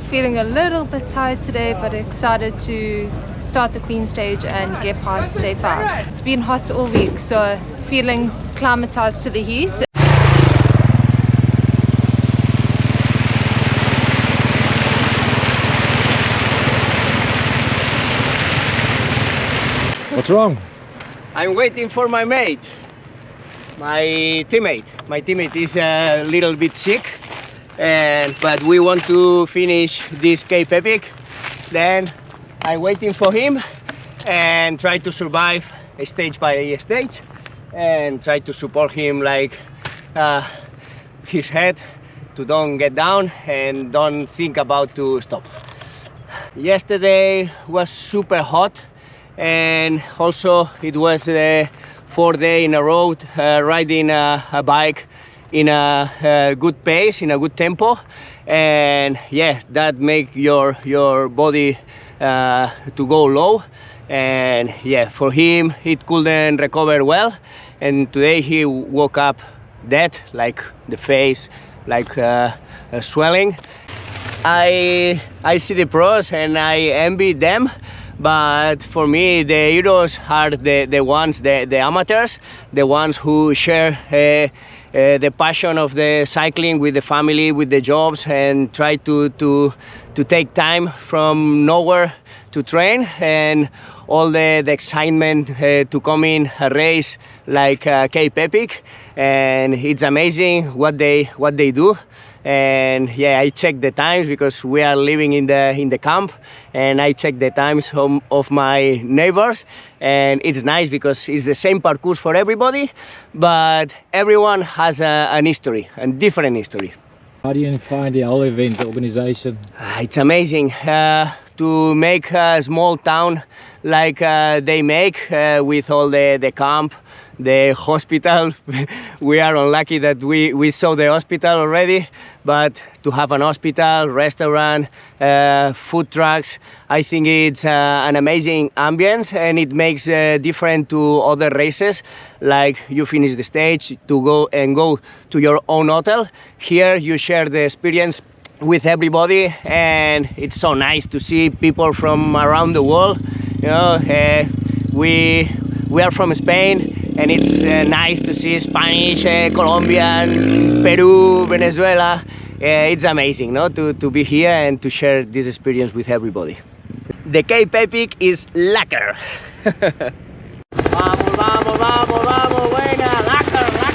Feeling a little bit tired today, but excited to start the Queen Stage and get past day 5. It's been hot all week, so feeling climatized to the heat. What's wrong? I'm waiting for my mate, my teammate. My teammate is a little bit sick, but we want to finish this Cape Epic. Then I'm waiting for him and try to survive stage by stage and try to support him like his head to don't get down and don't think about to stop. Yesterday was super hot. And also it was the 4th day in a row riding a bike in a good pace, in a good tempo, and yeah, that make your body to go low. And yeah, for him it couldn't recover well, and today he woke up dead, like the face like swelling. I see the pros and I envy them. But for me, the heroes are the ones, the amateurs, the ones who share the passion of the cycling with the family, with the jobs, and try to take time from nowhere to train, and all the excitement to come in a race like Cape Epic. And it's amazing what they do. And yeah, I check the times because we are living in the camp, and I check the times of my neighbors, and it's nice because it's the same parcours for everybody, but everyone has an history, a different history. How do you find the whole event, the organization? It's amazing to make a small town like they make with all the camp, the hospital. We are unlucky that we saw the hospital already, but to have an hospital, restaurant, food trucks, I think it's an amazing ambience, and it makes different to other races. Like you finish the stage to go to your own hotel. Here you share the experience with everybody, and it's so nice to see people from around the world. You know, we are from Spain, and it's nice to see Spanish, Colombian, Peru, Venezuela. It's amazing, no, to be here and to share this experience with everybody. The Cape Epic is lacquer. Vamos, vamos, vamos, vamos, buena, lacquer, lacquer.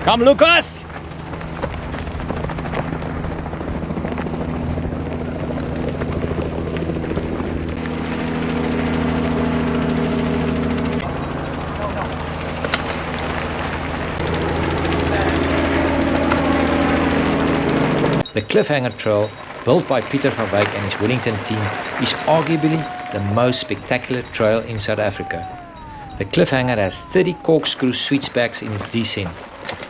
Come, Lucas! The Cliffhanger Trail, built by Pieter van Wyk and his Wellington team, is arguably the most spectacular trail in South Africa. The Cliffhanger has 30 corkscrew switchbacks in its descent.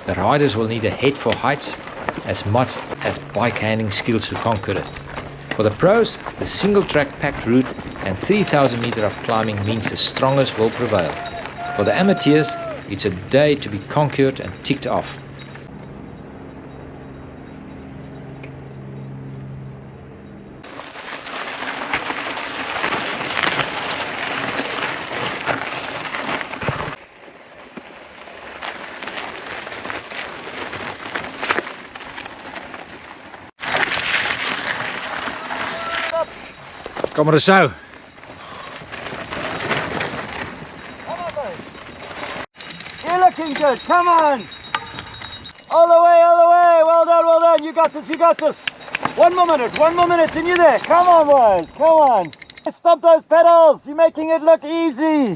The riders will need a head for heights as much as bike handling skills to conquer it. For the pros, the single track packed route and 3,000 meters of climbing means the strongest will prevail. For the amateurs, it's a day to be conquered and ticked off. Kom maar eens zo. You're looking good, come on! All the way, all the way. Well done, well done. You got this, you got this. One more minute, and you're there. Come on, boys, come on. Stop those pedals. You're making it look easy.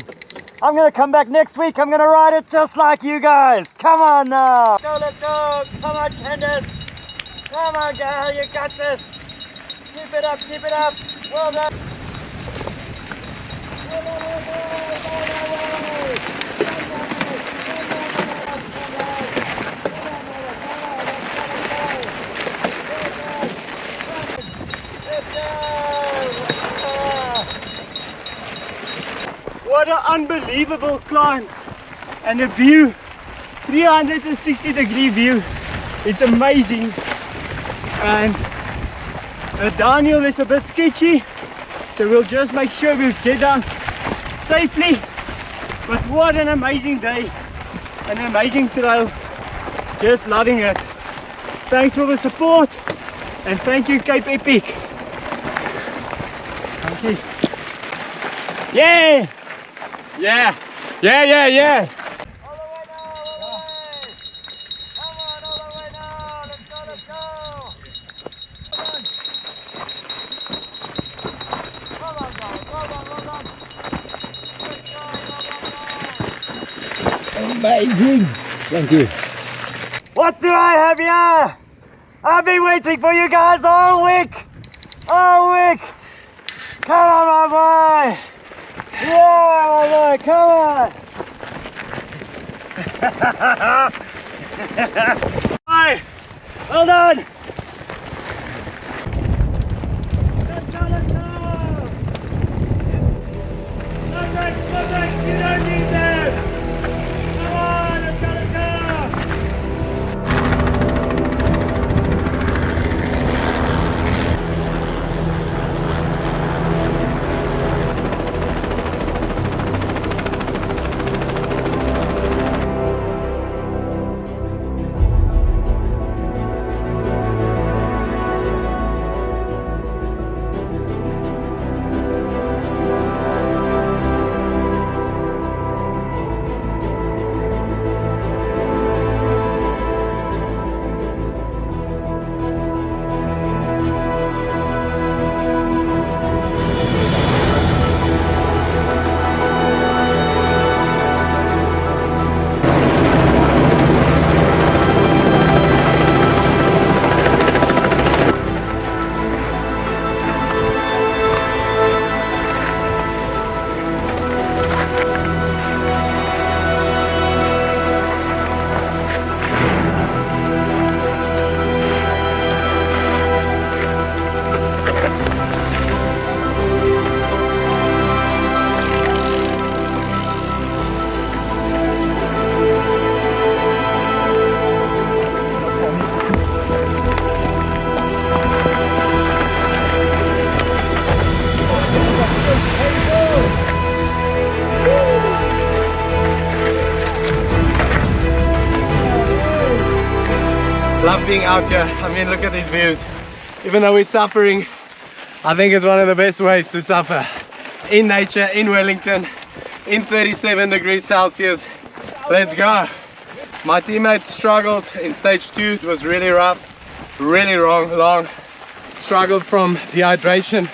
I'm going to come back next week. I'm going to ride it just like you guys. Come on now. Let's go. Come on, Candace. Come on, girl. You got this. Keep it up, keep it up. Well done. What an unbelievable climb and a view, 360-degree view. It's amazing, and the downhill is a bit sketchy, so we'll just make sure we get down safely. But what an amazing day, an amazing trail, just loving it. Thanks for the support, and thank you Cape Epic. Thank you. Yeah! Yeah! Yeah, yeah, yeah! Amazing! Thank you. What do I have here? I've been waiting for you guys all week! All week! Come on, my boy! Yeah, my boy, come on! Hi! Well done! Let's go, let's go! No breaks, you don't need them! Come on, let's go, let's go! Love being out here. I mean, look at these views. Even though we're suffering, I think it's one of the best ways to suffer. In nature, in Wellington, in 37 degrees Celsius. Let's go. My teammates struggled in stage 2. It was really rough, really long. Struggled from dehydration.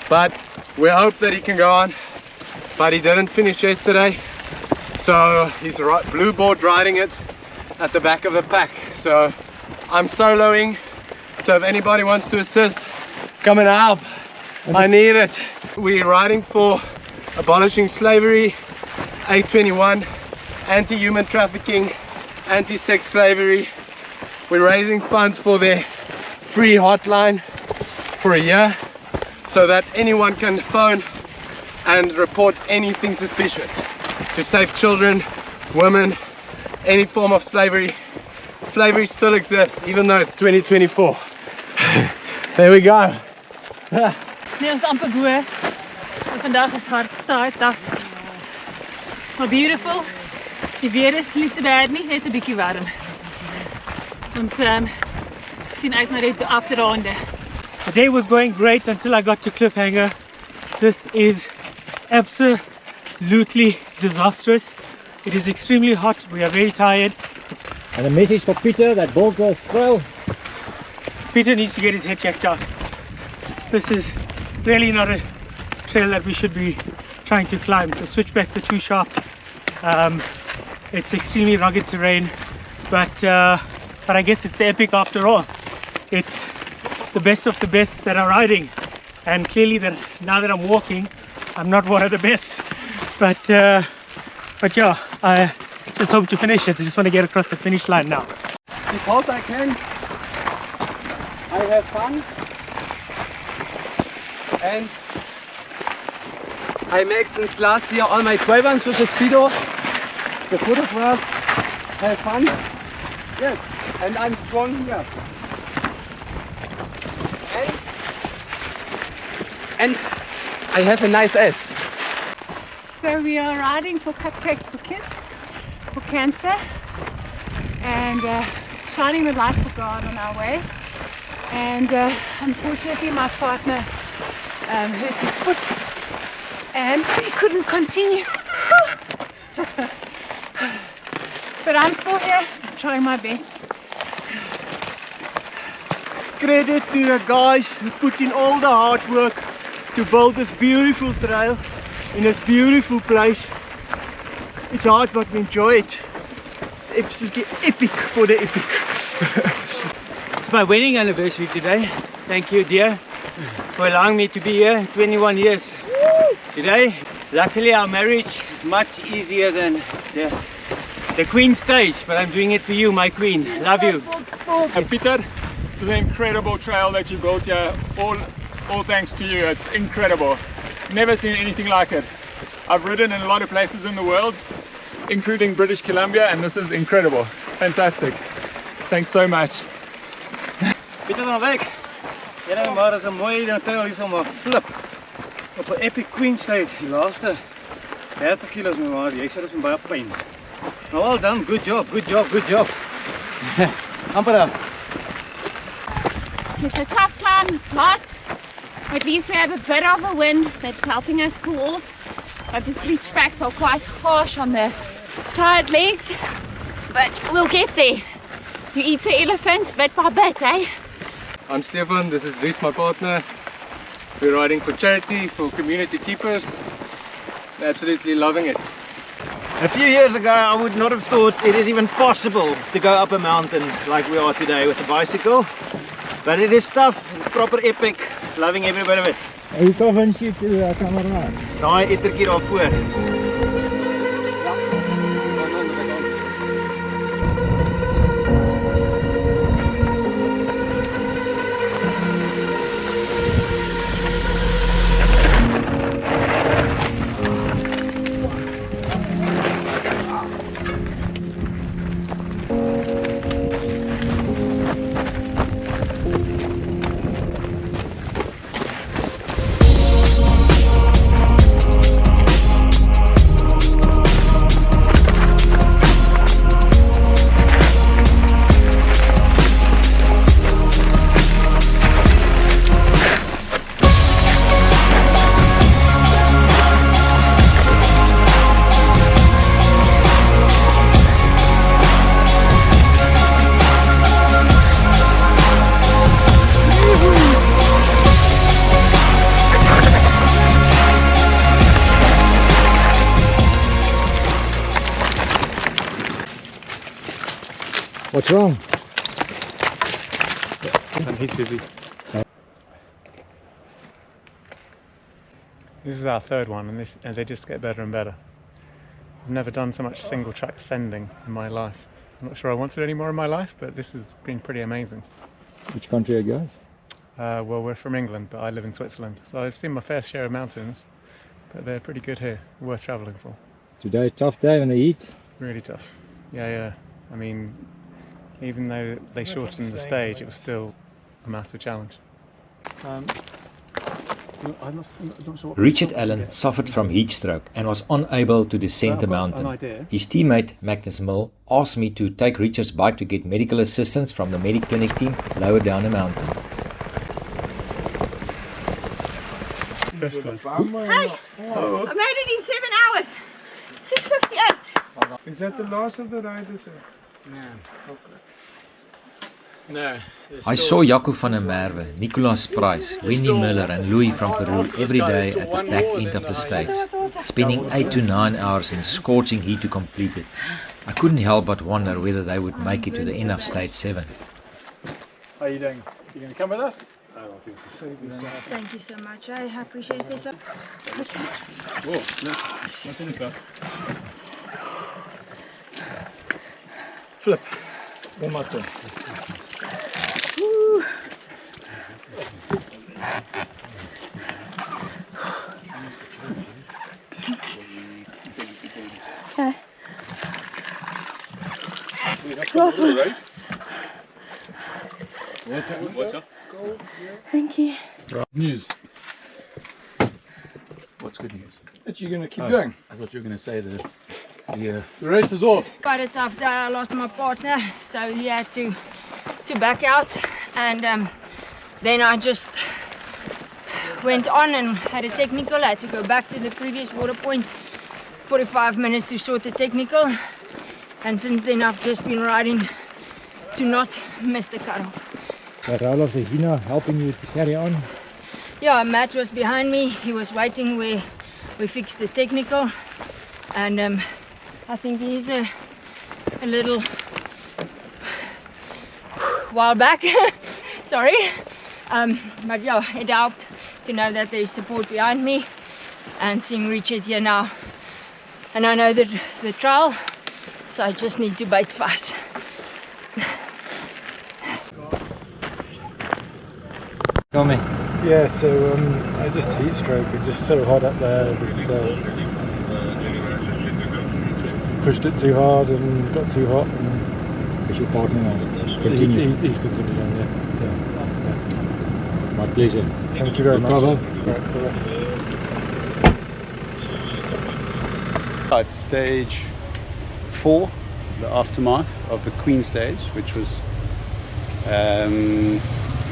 But we hope that he can go on. But he didn't finish yesterday. So he's blue board riding it at the back of the pack. So I'm soloing, so if anybody wants to assist, come and help. I need it. We're riding for abolishing slavery, 821, anti-human trafficking, anti-sex slavery. We're raising funds for their free hotline for a year, so that anyone can phone and report anything suspicious to save children, women, any form of slavery. Slavery still exists, even though it's 2024. There we go. Nee, ons amper bo. Vandag is hard, tough. Maar beautiful. Die weer is nie te bad nie, net 'n bietjie warm. Ons sien uit na dit af te ronde. The day was going great until I got to Cliffhanger. This is absolutely disastrous. It is extremely hot. We are very tired. It's And a message for Peter, that Bolter's trail. Peter needs to get his head checked out. This is really not a trail that we should be trying to climb. The switchbacks are too sharp. It's extremely rugged terrain, but I guess it's the Epic after all. It's the best of the best that are riding, and clearly that now that I'm walking, I'm not one of the best. But yeah, I just hope to finish it. I just want to get across the finish line now. Because I can, I have fun, and I make since last year all my trail runs with the Speedo, the photographs, have fun, yes, and I'm strong here. And I have a nice ass. So we are riding for Cupcakes for Kids, for cancer, and shining the light for God on our way. And unfortunately my partner hurt his foot and he couldn't continue. But I'm still here, trying my best. Credit to the guys who put in all the hard work to build this beautiful trail in this beautiful place. It's hard, but we enjoy it. It's absolutely epic for the epic. It's my wedding anniversary today. Thank you, dear, for allowing me to be here. 21 years today. Luckily our marriage is much easier than the Queen stage, but I'm doing it for you, my Queen. Love you. And Peter, to the incredible trail that you built here, all thanks to you. It's incredible. Never seen anything like it. I've ridden in a lot of places in the world, including British Columbia, and this is incredible. Fantastic. Thanks so much. Peter van Wyk. Ja, maar dat is een mooie trail hier om flip. Op een epic Queen stage. Die laatste 30 kilo's met maar. Jy sê dit is baie pyn. Well done, good job, good job, good job. Amper daar. It's a tough climb, it's hot. At least we have a bit of a wind that's helping us cool off. But the switchbacks are quite harsh on the tired legs. But we'll get there. You eat the elephant bit by bit, eh? I'm Stefan, this is Reese, my partner. We're riding for charity, for community keepers. We're absolutely loving it. A few years ago I would not have thought it is even possible to go up a mountain like we are today with a bicycle. But it is tough, it's proper epic, loving every bit of it. Hoe convince you to come around? Daai ettertjie daarvoor. What's wrong? He's busy. This is our third one, and they just get better and better. I've never done so much single track sending in my life. I'm not sure I want to do any more in my life, but this has been pretty amazing. Which country are you guys? Well, we're from England, but I live in Switzerland, so I've seen my fair share of mountains, but they're pretty good here, worth travelling for. Today, tough day in the heat. Really tough. Yeah. I mean, even though they shortened the stage, it was still a massive challenge. Richard Allen suffered from heat stroke and was unable to descend the mountain. His teammate Magnus Mill asked me to take Richard's bike to get medical assistance from the medic clinic team lower down the mountain. Hi! I made it in 7 hours! 6:58. Is that the last of the riders? No. I saw Jaco van der Merwe, Nicolas Price, Wendy Miller and Louis from Peru every day at the back end of the stage, spending 8 to 9 hours in scorching heat to complete it. I couldn't help but wonder whether they would make it to the end of stage 7. How are you doing? You going to come with us? Thank you so much. I appreciate this. Okay. Oh, no. What's in the cup? Flip. One more time. Woo. Okay. Last one. Water. Thank you. News. What's good news? That you're going to keep going. I thought you were going to say that the race is off. Quite a tough day. I lost my partner, so he had to back out, and then I just went on and had a technical. I had to go back to the previous water point, 45 minutes to sort the technical, and since then I've just been riding to not miss the cutoff. Roloff, is Hina helping you to carry on? Yeah, Matt was behind me. He was waiting where we fixed the technical, and I think he's a little while back. Sorry, but yeah, it helped to know that there's support behind me, and seeing Richard here now, and I know that the trial, so I just need to bite fast. Tell me. Yeah, so I just heat stroke. It's just so hot up there. Just pushed it too hard and got too hot. And is your partner now? Continue. He's continued on, yeah. My pleasure. Thank you very much. It's stage 4, the aftermath of the Queen stage, which was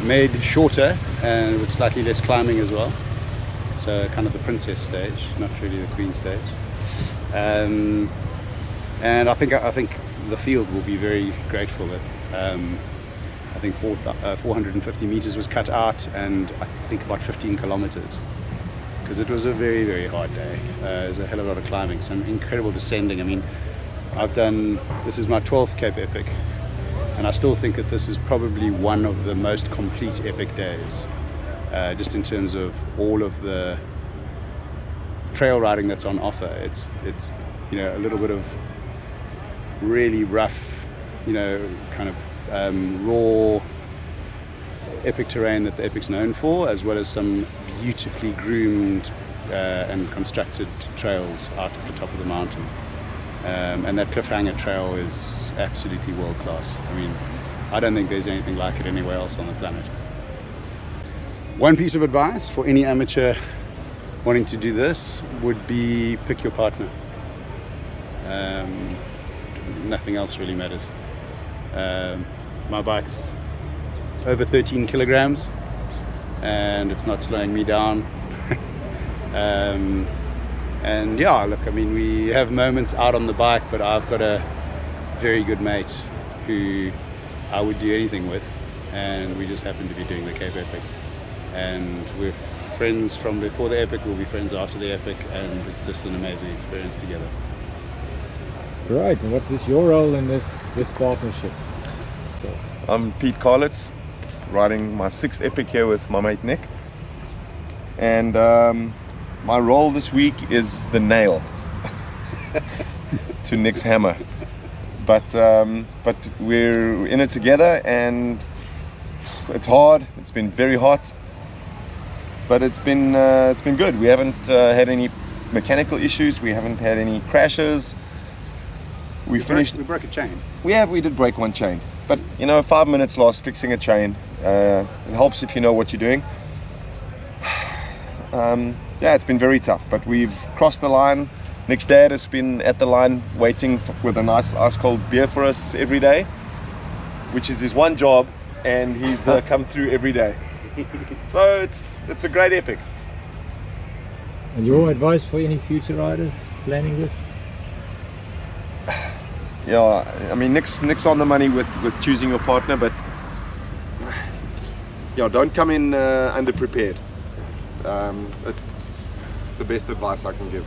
made shorter and with slightly less climbing as well. So kind of the princess stage, not really the Queen stage. And I think the field will be very grateful that I think 450 meters was cut out, and I think about 15 kilometers, because it was a very, very hard day. There's a hell of a lot of climbing, some incredible descending. I mean, this is my 12th Cape Epic, and I still think that this is probably one of the most complete epic days, just in terms of all of the trail riding that's on offer. It's you know, a little bit of really rough, you know, kind of raw epic terrain that the Epic's known for, as well as some beautifully groomed and constructed trails out at the top of the mountain. And that cliffhanger trail is absolutely world class. I mean, I don't think there's anything like it anywhere else on the planet. One piece of advice for any amateur wanting to do this would be pick your partner. Nothing else really matters. My bike's over 13 kilograms and it's not slowing me down. And yeah, look, I mean, we have moments out on the bike, but I've got a very good mate who I would do anything with, and we just happen to be doing the Cape Epic. And we're friends from before the Epic, we'll be friends after the Epic, and it's just an amazing experience together. Right, and what is your role in this partnership? I'm Pete Carlitz, riding my 6th Epic here with my mate Nick. And my role this week is the nail to Nick's hammer. But we're in it together, and it's hard. It's been very hot, but it's been good. We haven't had any mechanical issues. We haven't had any crashes. We broke a chain. We did break one chain, but you know, 5 minutes lost fixing a chain. It helps if you know what you're doing. Yeah, it's been very tough, but we've crossed the line. Nick's dad has been at the line waiting with a nice ice cold beer for us every day, which is his one job, and he's come through every day. So it's a great epic. And your advice for any future riders planning this? yeah, I mean, Nick's on the money with choosing your partner, but just, yeah, don't come in underprepared. It's the best advice I can give.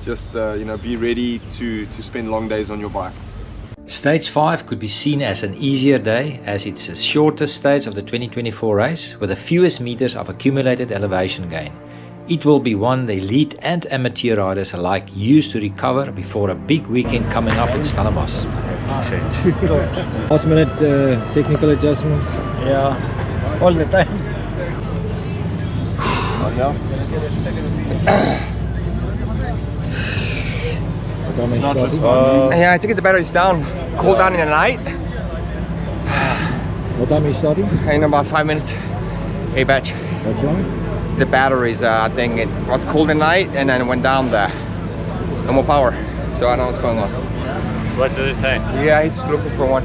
Just you know, be ready to spend long days on your bike. Stage 5 could be seen as an easier day, as it's the shortest stage of the 2024 race with the fewest meters of accumulated elevation gain. It will be one the elite and amateur riders alike use to recover before a big weekend coming up in Stellenbosch. Last minute technical adjustments. Yeah, all the time. Oh, yeah. Yeah, I think the battery's down. Cool down in the night. What time are you starting? In about 5 minutes. A batch. What's wrong? The batteries, I think it was cold at night and then it went down there. No more power. So I don't know what's going on. What did it say? Yeah, he's looking for one.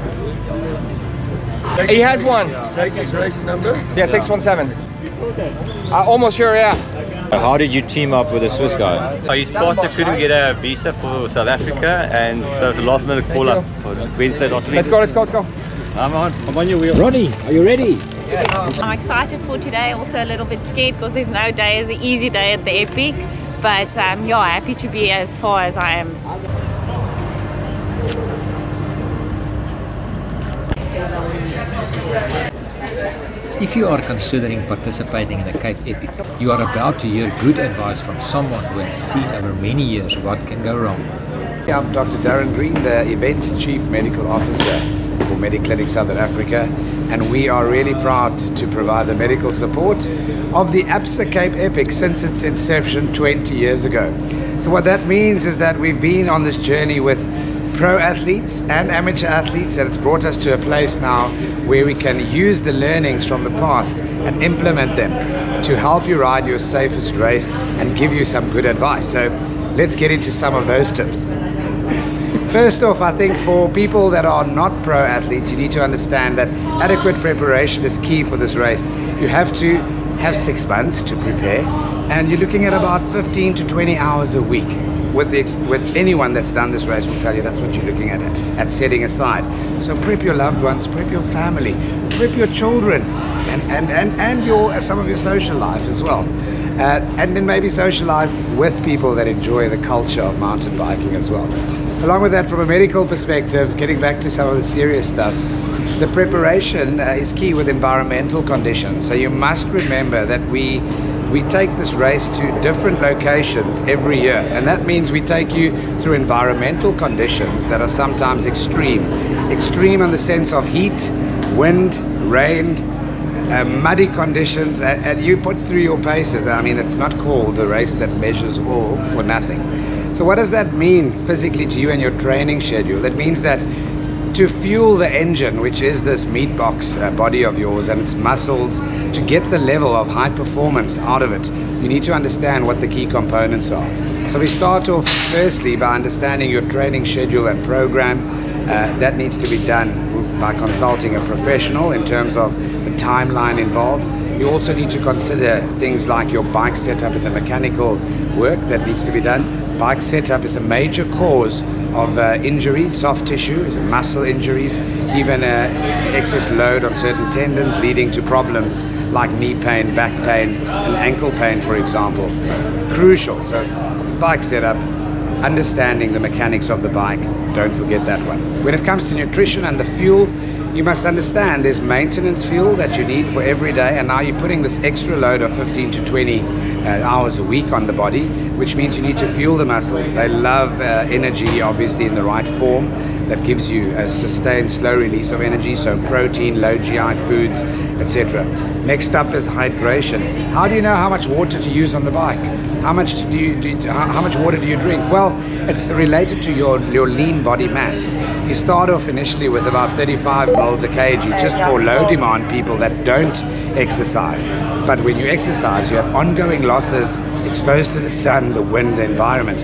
He has one. Take his race number? Yeah, 617. Almost sure, yeah. How did you team up with a Swiss guy? His partner couldn't get a visa for South Africa, and so the last minute call up for Wednesday last week. Let's go, let's go, let's go. I'm on your wheel. Ronnie, are you ready? I'm excited for today, also a little bit scared because there's no day as an easy day at the Epic, but yeah, happy to be as far as I am. If you are considering participating in the Cape Epic, you are about to hear good advice from someone who has seen over many years what can go wrong. I'm Dr. Darren Green, the Event Chief Medical Officer for Mediclinic Southern Africa, and we are really proud to provide the medical support of the Absa Cape Epic since its inception 20 years ago. So what that means is that we've been on this journey with pro athletes and amateur athletes, and it's brought us to a place now where we can use the learnings from the past and implement them to help you ride your safest race and give you some good advice. So let's get into some of those tips. First off, I think for people that are not pro athletes, you need to understand that adequate preparation is key for this race. You have to have 6 months to prepare, and you're looking at about 15 to 20 hours a week. With anyone that's done this race will tell you that's what you're looking at setting aside. So prep your loved ones, prep your family, prep your children, and some of your social life as well. And then maybe socialize with people that enjoy the culture of mountain biking as well. Along with that, from a medical perspective, getting back to some of the serious stuff, the preparation is key with environmental conditions. So you must remember that we take this race to different locations every year, and that means we take you through environmental conditions that are sometimes extreme in the sense of heat, wind, rain, muddy conditions, and you put through your paces. I mean, it's not called the race that measures all for nothing. So what does that mean physically to you and your training schedule? That means that to fuel the engine, which is this meat box body of yours and its muscles, to get the level of high performance out of it, you need to understand what the key components are. So we start off firstly by understanding your training schedule and program. That needs to be done by consulting a professional in terms of the timeline involved. You also need to consider things like your bike setup and the mechanical work that needs to be done. Bike setup is a major cause of injuries, soft tissue, muscle injuries, even excess load on certain tendons leading to problems like knee pain, back pain, and ankle pain, for example. Crucial. So bike setup, understanding the mechanics of the bike, don't forget that one. When it comes to nutrition and the fuel, you must understand there's maintenance fuel that you need for every day, and now you're putting this extra load of 15 to 20 hours a week on the body, which means you need to fuel the muscles. They love energy, obviously, in the right form that gives you a sustained slow release of energy, so protein, low GI foods, etc. Next up is hydration. How do you know how much water to use on the bike? How much how much water do you drink? Well, it's related to your lean body mass. You start off initially with about 35 mils a kg just for low demand people that don't exercise. But when you exercise, you have ongoing losses exposed to the sun, the wind, the environment.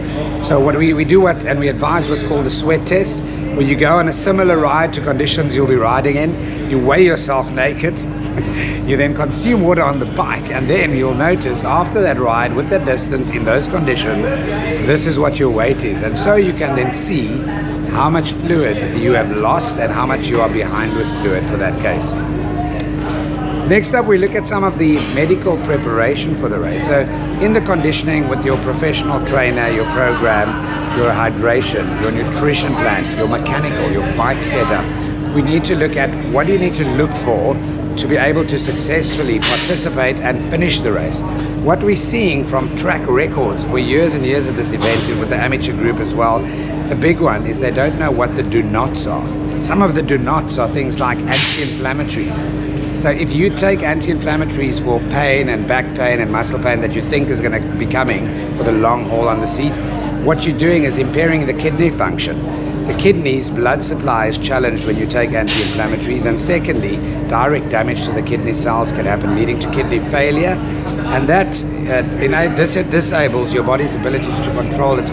So what we do and we advise what's called the sweat test, where you go on a similar ride to conditions you'll be riding in. You weigh yourself naked You then consume water on the bike, and then you'll notice after that ride with that distance in those conditions, this is what your weight is. And so you can then see how much fluid you have lost and how much you are behind with fluid for that case. Next up, we look at some of the medical preparation for the race. So in the conditioning with your professional trainer, your program, your hydration, your nutrition plan, your mechanical, your bike setup, we need to look at what do you need to look for to be able to successfully participate and finish the race. What we're seeing from track records for years and years at this event and with the amateur group as well, the big one is they don't know what the do-nots are. Some of the do-nots are things like anti-inflammatories. So if you take anti-inflammatories for pain and back pain and muscle pain that you think is going to be coming for the long haul on the seat, what you're doing is impairing the kidney function. The kidney's blood supply is challenged when you take anti-inflammatories, and secondly, direct damage to the kidney cells can happen, leading to kidney failure, and that disables your body's ability to control its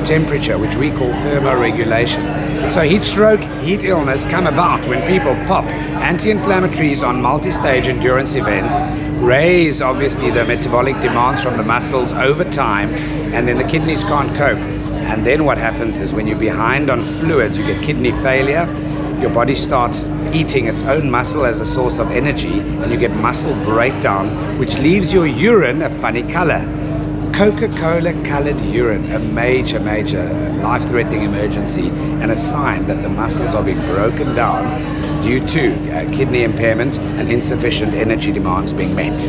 temperature, which we call thermoregulation. So heat stroke, heat illness come about when people pop anti-inflammatories on multi-stage endurance events, raise obviously the metabolic demands from the muscles over time, and then the kidneys can't cope. And then what happens is when you're behind on fluids, you get kidney failure, your body starts eating its own muscle as a source of energy, and you get muscle breakdown, which leaves your urine a funny color. Coca-Cola colored urine, a major life-threatening emergency, and a sign that the muscles are being broken down due to kidney impairment and insufficient energy demands being met.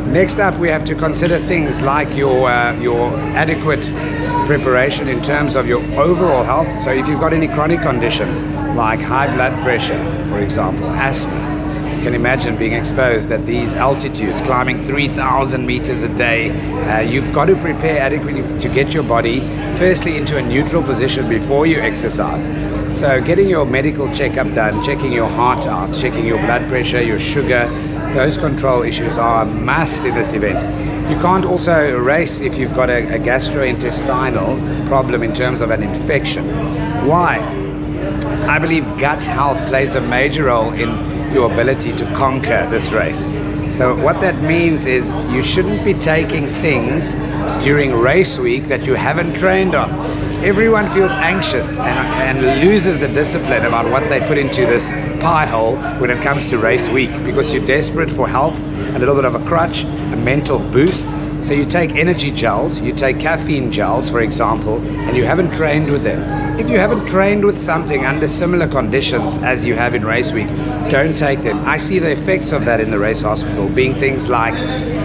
Next up, we have to consider things like your adequate preparation in terms of your overall health. So if you've got any chronic conditions like high blood pressure, for example, asthma, you can imagine being exposed at these altitudes, climbing 3,000 meters a day. You've got to prepare adequately to get your body firstly into a neutral position before you exercise. So getting your medical checkup done, checking your heart out, checking your blood pressure, your sugar, those control issues are a must in this event. You can't also race if you've got a gastrointestinal problem in terms of an infection. Why? I believe gut health plays a major role in your ability to conquer this race. So what that means is you shouldn't be taking things during race week that you haven't trained on. Everyone feels anxious and loses the discipline about what they put into this pie hole when it comes to race week, because you're desperate for help, a little bit of a crutch, a mental boost. So you take energy gels, you take caffeine gels, for example, and you haven't trained with them. If you haven't trained with something under similar conditions as you have in race week, don't take them. I see the effects of that in the race hospital being things like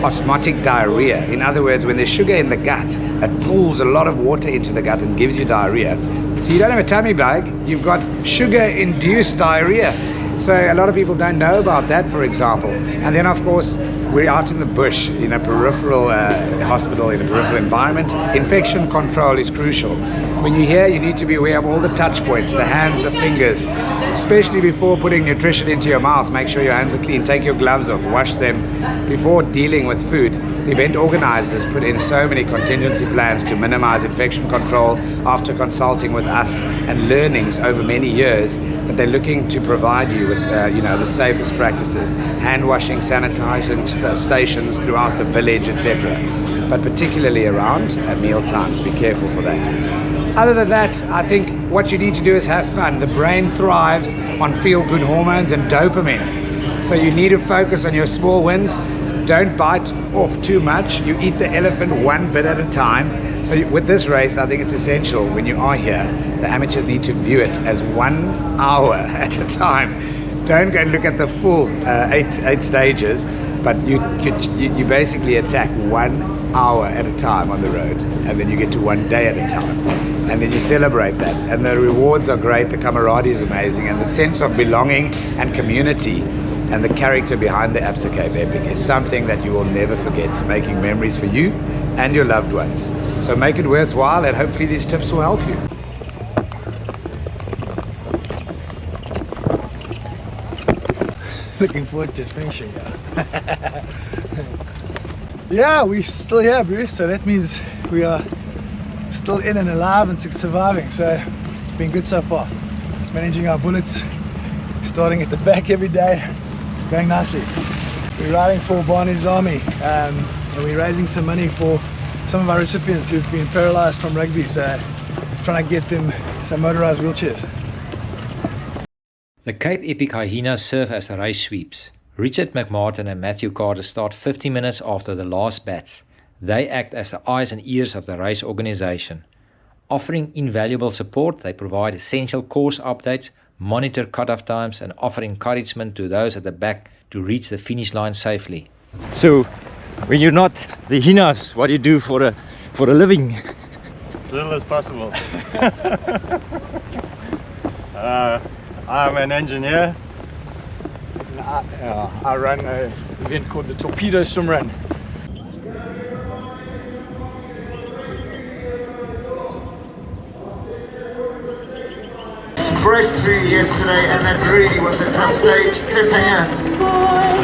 osmotic diarrhea. In other words, when there's sugar in the gut, it pulls a lot of water into the gut and gives you diarrhea. So you don't have a tummy bug, you've got sugar-induced diarrhea. So a lot of people don't know about that, for example. And then, of course, we're out in the bush in a peripheral hospital, in a peripheral environment. Infection control is crucial. When you're here, you need to be aware of all the touch points, the hands, the fingers, especially before putting nutrition into your mouth. Make sure your hands are clean, take your gloves off, wash them before dealing with food. The event organizers put in so many contingency plans to minimize infection control after consulting with us and learnings over many years, that they're looking to provide you with the safest practices, hand washing, sanitizing stations throughout the village, etc. But particularly around meal times, be careful for that. Other than that, I think what you need to do is have fun. The brain thrives on feel-good hormones and dopamine. So you need to focus on your small wins. Don't bite off too much. You eat the elephant one bit at a time. So with this race, I think it's essential when you are here, the amateurs need to view it as 1 hour at a time. Don't go and look at the full eight stages, but you basically attack 1 hour at a time on the road, and then you get to 1 day at a time, and then you celebrate that. And the rewards are great, the camaraderie is amazing, and the sense of belonging and community and the character behind the Absa Cape Epic is something that you will never forget, making memories for you and your loved ones. So make it worthwhile, and hopefully these tips will help you. Looking forward to finishing. Yeah, we're still here, Bruce, so that means we are still in and alive and surviving, so it's been good so far. Managing our bullets, starting at the back every day, going nicely. We're riding for Barney's Army, and we're raising some money for some of our recipients who've been paralysed from rugby, so trying to get them some motorised wheelchairs. The Cape Epic Hyenas serve as the race sweeps. Richard McMartin and Matthew Carter start 50 minutes after the last bats. They act as the eyes and ears of the race organisation. Offering invaluable support, they provide essential course updates, monitor cut-off times, and offer encouragement to those at the back to reach the finish line safely. So, when you're not the hyenas, what do you do for a living? As little as possible. I'm an engineer. I run an event called the Torpedo Swim Run. Breakthrough yesterday, and that really was a tough stage. Cliffhanger,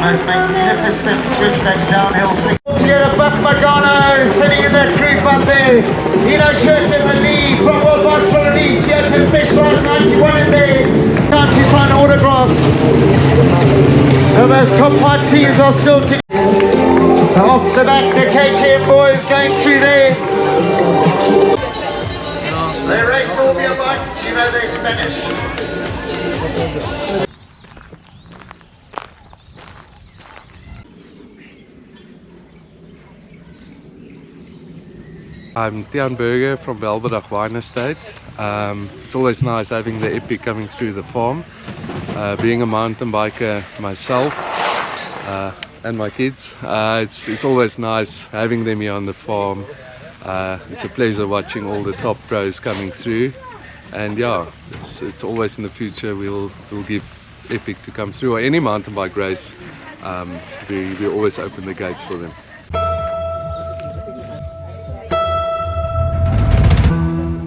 most magnificent switchback downhill. Here, Buck Magano sitting in that group up there. Nino Church in the lead from World Bicycle Elite. He had to specialise 91 in there. Time to sign autographs. So those top 5 teams are still together. So off the back, the KTM boys going through there. They race all their bikes, you know they're Spanish. I'm Tian Berger from Belvedere Wine Estate. It's always nice having the Epic coming through the farm. Being a mountain biker myself and my kids, it's always nice having them here on the farm. It's a pleasure watching all the top pros coming through, and yeah, it's always in the future we'll give Epic to come through, or any mountain bike race. We always open the gates for them.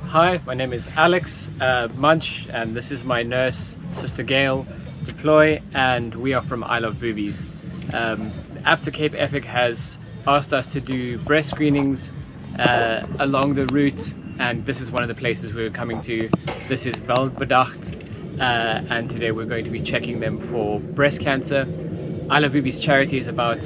Hi, my name is Alex Munch, and this is my nurse, Sister Gail Deploy, and we are from I Love Boobies. Absa Cape Epic has asked us to do breast screenings along the route, and this is one of the places we're coming to. This is Weltbedacht, and today we're going to be checking them for breast cancer. I Love Boobies charity is about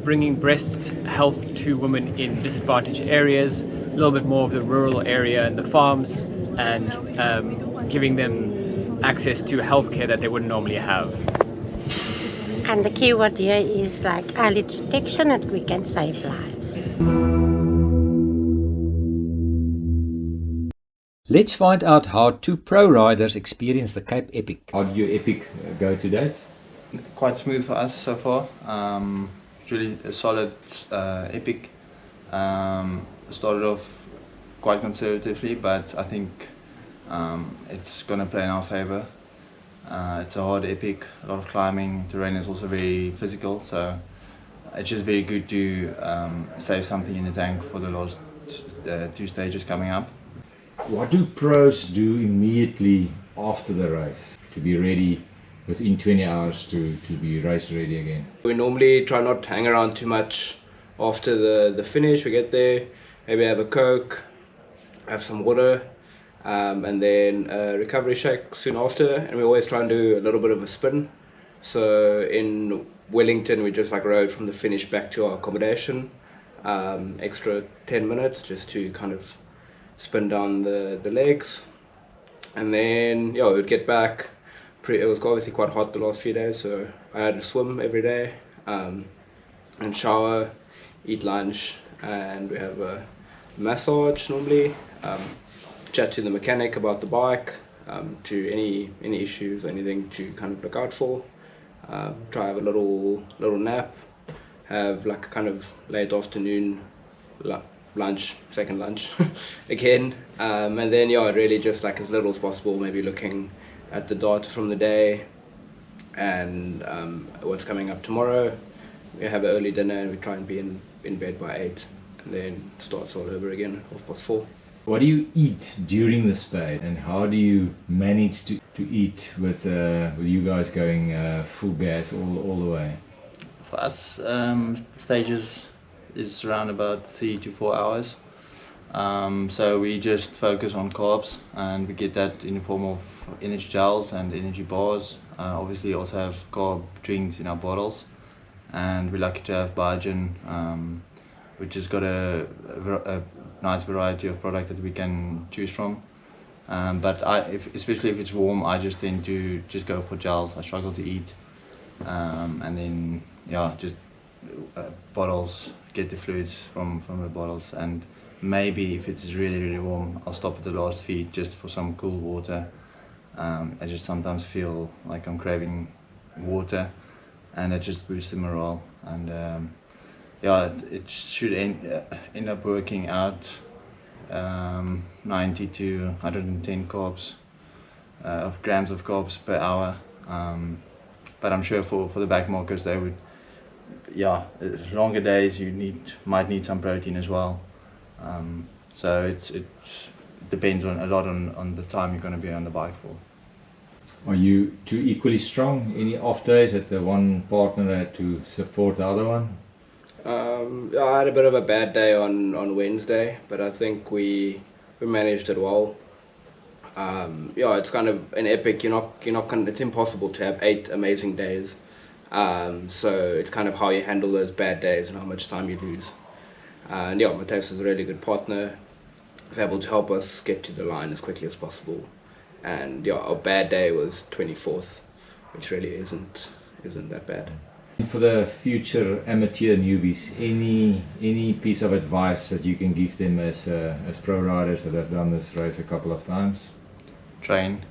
bringing breast health to women in disadvantaged areas, a little bit more of the rural area and the farms, and giving them access to healthcare that they wouldn't normally have. And the key word here is like early detection, and we can save lives. Let's find out how 2 pro riders experience the Cape Epic. How did your Epic go to date? Quite smooth for us so far. Really a solid Epic. Started off quite conservatively, but I think it's going to play in our favour. It's a hard Epic, a lot of climbing, terrain is also very physical, so it's just very good to save something in the tank for the last 2 stages coming up. What do pros do immediately after the race to be ready within 20 hours to be race ready again? We normally try not to hang around too much after the finish. We get there, maybe have a Coke, have some water, and then a recovery shake soon after, and we always try and do a little bit of a spin. So in Wellington we just rode from the finish back to our accommodation, extra 10 minutes just to kind of spin down the legs, and then we would get back. It was obviously quite hot the last few days, so I had to swim every day, and shower, eat lunch, and we have a massage normally, chat to the mechanic about the bike, to any issues, anything to kind of look out for, try have a little nap, have like a kind of late afternoon lunch, second lunch again, and then really just like as little as possible, maybe looking at the data from the day and what's coming up tomorrow. We have an early dinner and we try and be in bed by 8, and then starts all over again 4:30. What do you eat during the stay, and how do you manage to eat with you guys going full gas all the way? For us, the stages is around about 3 to 4 hours. So we just focus on carbs, and we get that in the form of energy gels and energy bars. obviously also have carb drinks in our bottles, and we're lucky to have Biogen, which has got a nice variety of product that we can choose from. But especially if it's warm, I just tend to just go for gels. I struggle to eat, and then just bottles, get the fluids from the bottles, and maybe if it's really warm, I'll stop at the last feed just for some cool water. I just sometimes feel like I'm craving water, and it just boosts the morale. And it should end up working out 90 to 110 grams of carbs per hour. But I'm sure for the backmarkers, they would, longer days might need some protein as well. So it depends a lot on the time you're going to be on the bike for. Are you two equally strong? Any off days that the one partner had to support the other one? I had a bit of a bad day on Wednesday, but I think we managed it well. It's kind of an epic. It's impossible to have 8 amazing days. So it's kind of how you handle those bad days and how much time you lose. And Mateus is a really good partner. He's able to help us get to the line as quickly as possible. And our bad day was 24th, which really isn't that bad. For the future amateur newbies, any piece of advice that you can give them as pro riders that have done this race a couple of times? Train,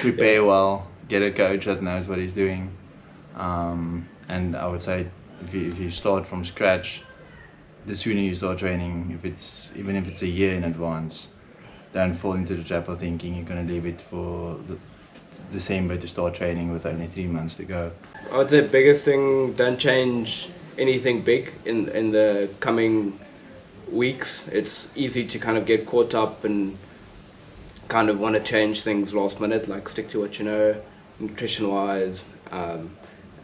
prepare well, get a coach that knows what he's doing, and I would say if you start from scratch, the sooner you start training, even if it's a year in advance, don't fall into the trap of thinking you're going to leave it for December to start training with only 3 months to go. I'd say the biggest thing, don't change anything big in the coming weeks. It's easy to kind of get caught up and kind of want to change things last minute, like stick to what you know, nutrition wise,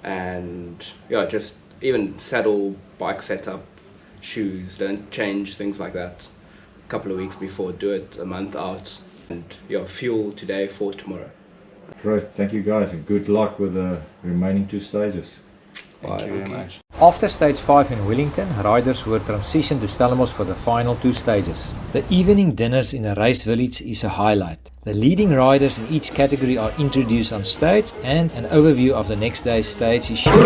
and just even saddle, bike setup, shoes, don't change things like that a couple of weeks before, do it a month out, and fuel today for tomorrow. Great, thank you guys, and good luck with the remaining 2 stages. Thank you very much. After stage 5 in Wellington, riders were transitioned to Stellenbosch for the final 2 stages. The evening dinners in a race village is a highlight. The leading riders in each category are introduced on stage, and an overview of the next day's stage is shown.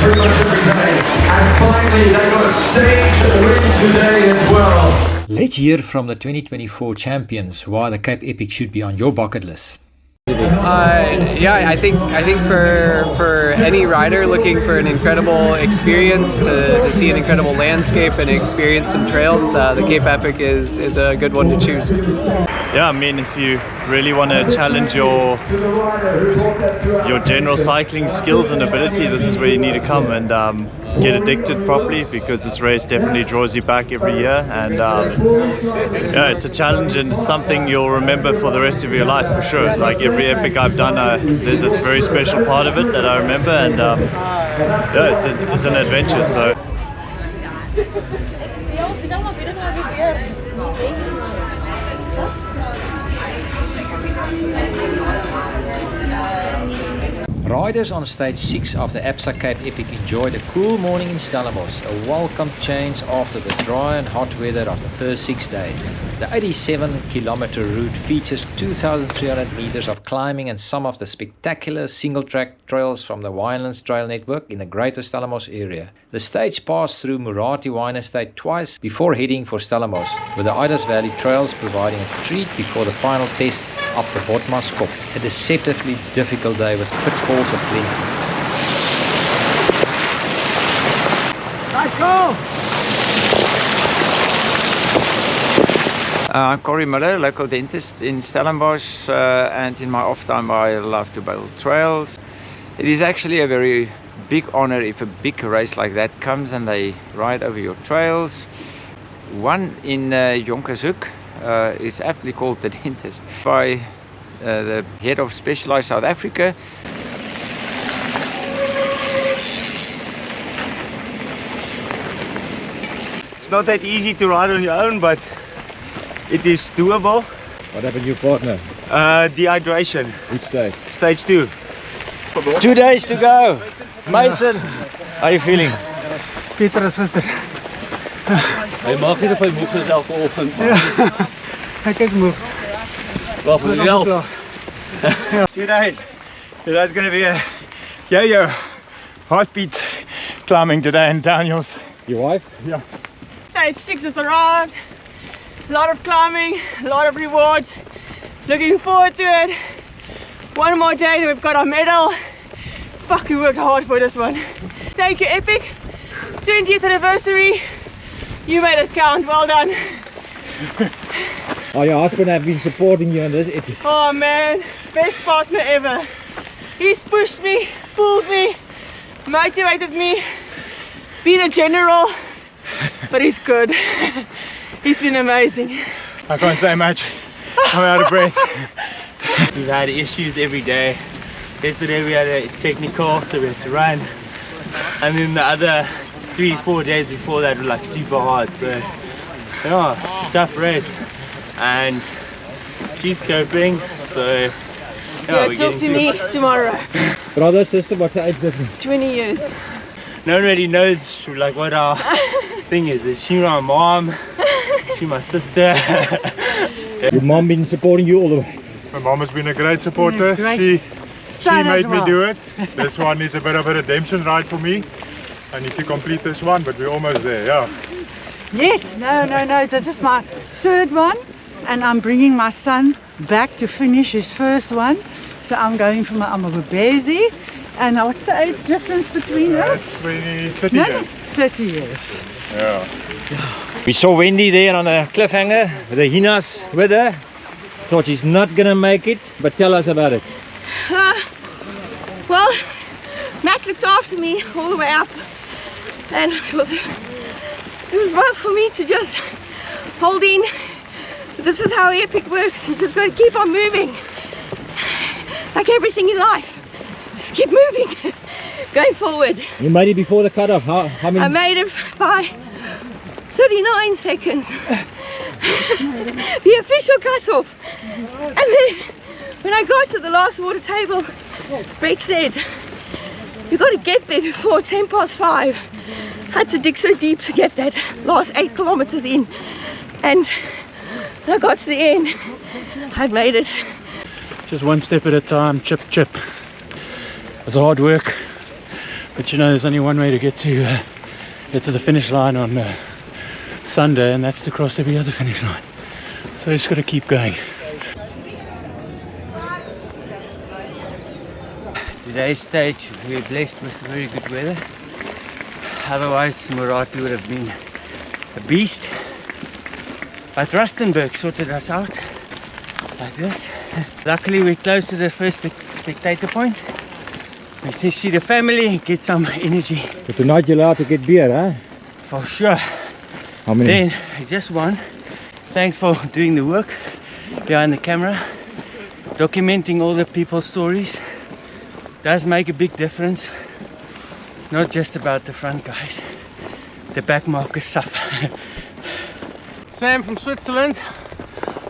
Pretty much every day, and finally they got a stage win today as well. Let's hear from the 2024 champions why the Cape Epic should be on your bucket list. I think for any rider looking for an incredible experience, to see an incredible landscape and experience some trails, the Cape Epic is a good one to choose. Yeah, I mean, if you really want to challenge your general cycling skills and ability, this is where you need to come and get addicted properly, because this race definitely draws you back every year, and it's a challenge and something you'll remember for the rest of your life for sure. Like every epic I've done, there's this very special part of it that I remember, and it's an adventure. So. Riders on stage 6 of the Absa Cape Epic enjoyed a cool morning in Stellenbosch, a welcome change after the dry and hot weather of the first 6 days. The 87-kilometer route features 2,300 meters of climbing and some of the spectacular single-track trails from the Winelands Trail Network in the greater Stellenbosch area. The stage passed through Murati Wine Estate twice before heading for Stellenbosch, with the Idas Valley trails providing a treat before the final test up the Botmas Kop, a deceptively difficult day with pitfalls aplenty. Nice goal! I'm Corey Miller, local dentist in Stellenbosch, and in my off time I love to build trails. It is actually a very big honor if a big race like that comes and they ride over your trails. One in Jonkershoek is aptly called the dentist by the head of Specialized South Africa. not that easy to ride on your own, but it is doable. What happened to your partner? Dehydration. Which stage? Stage 2. 2 days to go. Mason, how are you feeling? Pieter is gister. Hy maak nie of hy moeg is elke oggend. Ek is moeg. Wag, wil jy help? 2 days. Today's going to be a yo-yo heartbeat climbing today in downhills. Your wife? Yeah. Stage 6 has arrived. A lot of climbing, a lot of rewards. Looking forward to it. One more day and we've got our medal. Fuck, we worked hard for this one. Thank you, Epic. 20th anniversary. You made it count. Well done. Oh, your husband have been supporting you on this epic. Oh man, best partner ever. He's pushed me, pulled me, motivated me, been a general, but he's good. He's been amazing. I can't say much. I'm out of breath. We've had issues every day. Yesterday we had a technical, so we had to run. And then the other 3-4 days before that were like super hard. So yeah, it's a tough race. And she's coping, so yeah, Yeah, talk to me tomorrow. Brother, sister, what's the age difference? 20 years. no one really knows like what our thing is. Is she my mom? Is she my sister? Your mom been supporting you all the way? My mom has been a great supporter. She made me do it. This one is a bit of a redemption ride for me. I need to complete this one, but we're almost there, yeah. Yes, no, this is my third one and I'm bringing my son back to finish his first one. So I'm going for my Amabubezi. And what's the age difference between us? 30 years. 30 years. Yeah. We saw Wendy there on a cliffhanger with the hyenas with her. Thought she's not gonna make it, but tell us about it. Well, Matt looked after me all the way up and it was rough for me to just hold in. This is how Epic works. You just got to keep on moving. Like everything in life. Just keep moving. Going forward. You made it before the cutoff. How many? I made it by 39 seconds. The official cutoff. And then when I got to the last water table, Brett said, you got to get there before 5:10. Had to dig so deep to get that last 8 kilometers in. And when I got to the end, I'd made it. Just one step at a time, chip. It was hard work, but you know there's only one way to get to the finish line on Sunday, and that's to cross every other finish line. So you just got to keep going. Today's stage we're blessed with very good weather. Otherwise Muratu would have been a beast. But Rustenburg sorted us out like this. Luckily we're close to the first spectator point. We see the family, get some energy. But tonight you're allowed to get beer, huh? For sure. How many? Then just one. Thanks for doing the work behind the camera. Documenting all the people's stories does make a big difference. It's not just about the front guys. The back markers suffer. Sam from Switzerland.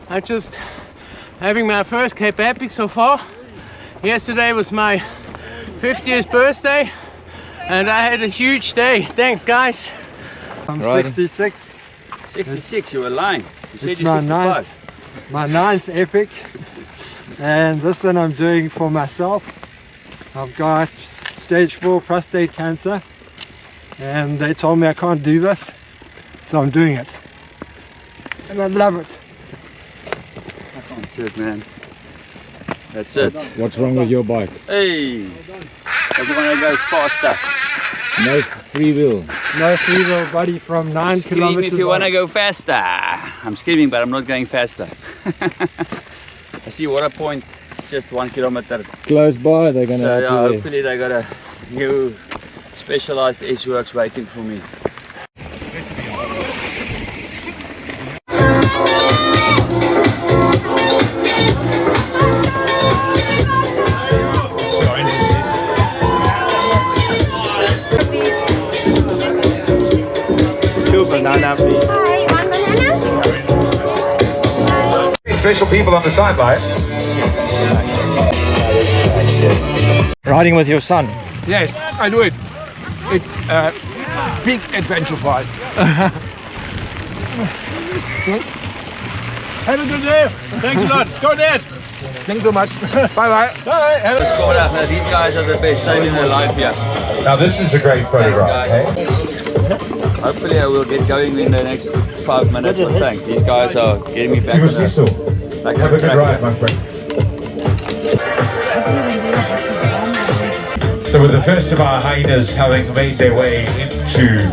I'm just having my first Cape Epic so far. Yesterday was my 50th birthday and I had a huge day. Thanks guys. I'm 66. 66, you were lying. You said It's you're my 65. my ninth epic, and this one I'm doing for myself. I've got stage 4 prostate cancer and they told me I can't do this, so I'm doing it. And I love it. That's it, man. That's it. What's wrong with your bike? Hey, I want to go faster. No free wheel. No free wheel, buddy, from 9 Scream kilometers. if you want to on. go faster. I'm screaming, but I'm not going faster. I see water point, just 1 kilometer. Close by, they're gonna So help yeah, you there. hopefully they got a new specialized S-Works waiting for me. you. Banana, please. Hi, one banana. Special people on the sidelines. Riding with your son. Yes, I do it. It's a big adventure for us. Have a good day. Thanks a lot. Go Dad. Thanks so much. Bye bye. Bye. Let's go up now. These guys are the best saving their life here. Now this is a great photograph. Hopefully I will get going in the next 5 minutes, but thanks. These guys are getting me back on the Have a good ride, my friend. So with the first of our hyenas having made their way into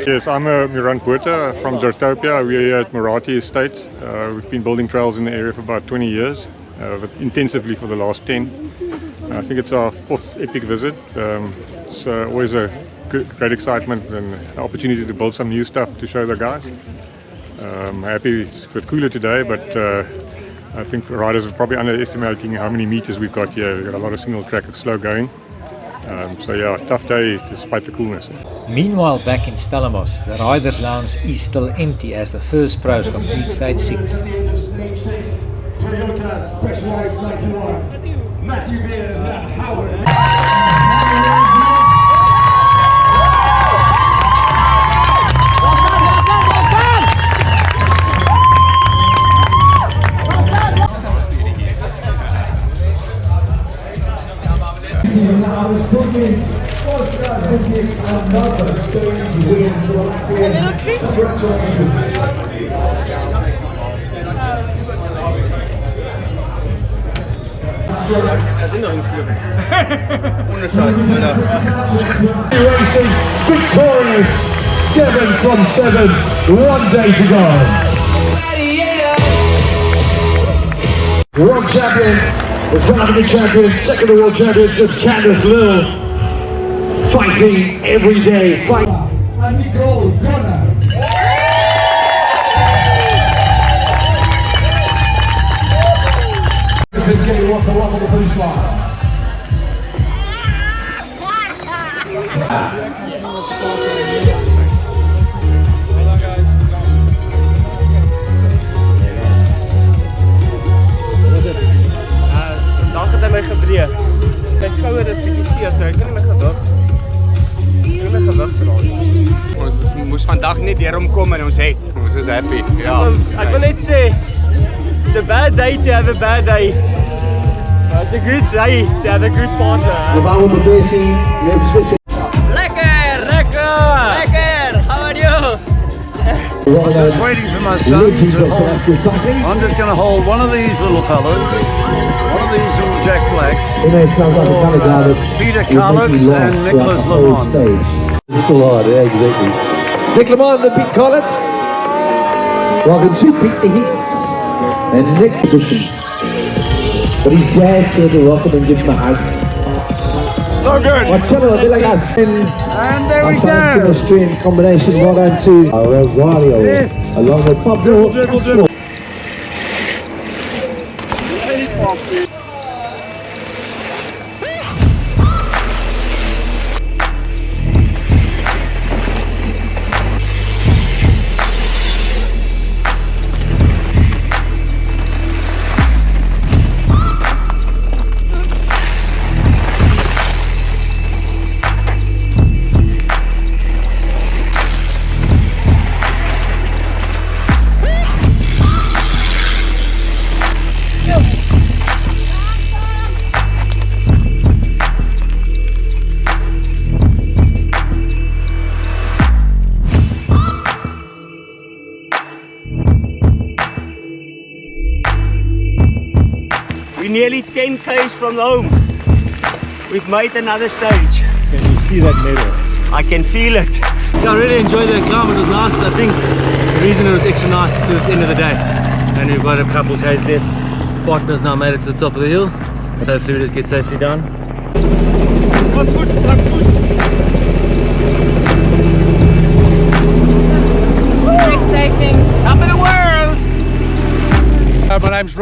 Yes, I'm Miran Puerta from Dortopia. We're here at Morati Estate. We've been building trails in the area for about 20 years, but intensively for the last 10. I think it's our 4th epic visit. It's always a great excitement and an opportunity to build some new stuff to show the guys. I'm happy it's a bit cooler today, but I think riders are probably underestimating how many meters we've got here. We've got a lot of single track, it's slow going. So yeah, tough day despite the coolness. Meanwhile, back in Stellenbosch, the Riders Lounge is still empty as the first pros complete stage 6. Toyota Specialized 91, Matthew Beers and Howard. Racing victorious, 7 from 7, 1 day to go. World champion, the South African champion, second World Championships, Candice Lill, fighting every day. And Nicole Gunnar. This is getting what to love on the finish line. Vandaag het hy my gebreek. My skouer is bietjie seer, so ek kan nie my gewig dra nie. Ons moes vandag net deur hom kom en ons is happy. Ja. Ek wil net sê, it's a bad day to have a bad day. But it's a good day to have a good partner. Lekker! How are you? Just waiting for my son to hold. I'm just going to hold one of these little fellas, one of these little Jack Blacks, Peter Collins and Nicholas Lamont. Still hard, yeah, exactly. Nick Lamont and Pete Collins. Welcome to Pete the Heats and Nick Bushy. But his dad's here to welcome and give him a hug. So good. Marcello, a bit like us. And there we go. Chemistry and combination, well done to Rosario. Yes. Along with Pablo. We're nearly 10 k's from home. We've made another stage. Can you see that medal? I can feel it. Yeah, I really enjoyed the climb. It was nice. I think the reason it was extra nice is because it's the end of the day and we've got a couple of k's left. Partner's now made it to the top of the hill, so hopefully we just get safely down.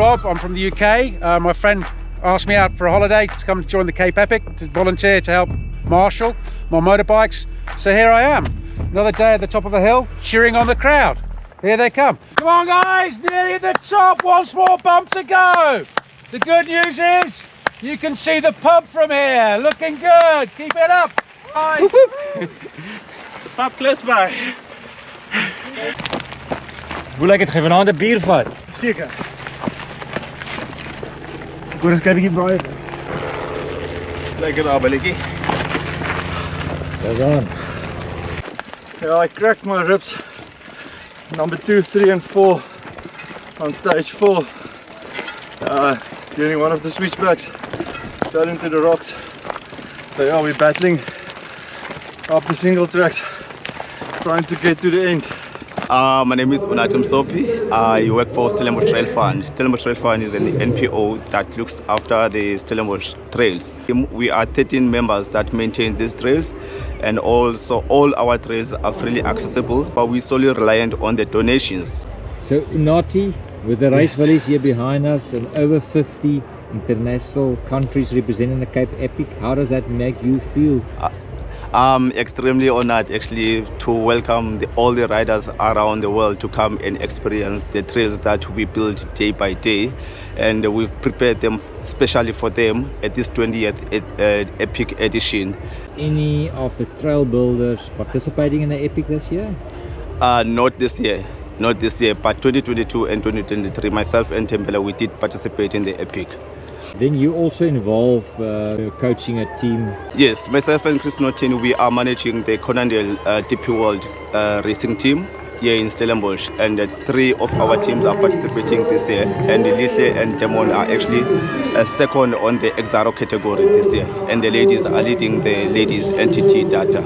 Rob. I'm from the UK. My friend asked me out for a holiday to come join the Cape Epic, to volunteer to help marshal my motorbikes. So here I am, another day at the top of a hill, cheering on the crowd. Here they come. Come on guys, nearly at the top, one small bump to go. The good news is, you can see the pub from here, looking good. Keep it up. Bye. Stap klus by. Hoe lyk dit gee vanaand 'n bier vat? Seker. Ek hoor ons kyk 'n bietjie braai. Lekker daar, billetjie. Daar gaan. Yeah, I cracked my ribs. Number 2, 3 and 4 on stage 4 during one of the switchbacks. Fell into the rocks. So yeah, we're battling up the single tracks, trying to get to the end. My name is untamed. I work for Stellenbosch Trail Fund. Stellenbosch Trail Fund is an NPO that looks after the Stellenbosch trails. We are 13 members that maintain these trails, and also all our trails are freely accessible, but we solely reliant on the donations. So Unati, with the race village here behind us and over 50 international countries representing the Cape Epic, how does that make you feel? I'm extremely honored actually to welcome all the riders around the world to come and experience the trails that we build day by day, and we've prepared them specially for them at this 20th Epic edition. Any of the trail builders participating in the Epic this year? Not this year, but 2022 and 2023, myself and Tembela, we did participate in the Epic. Then you also involve coaching a team? Yes, myself and Chris Norton, we are managing the Conandale DP World racing team here in Stellenbosch, and 3 of our teams are participating this year, and Lise and Demon are actually second on the Exaro category this year, and the ladies are leading the ladies entity data.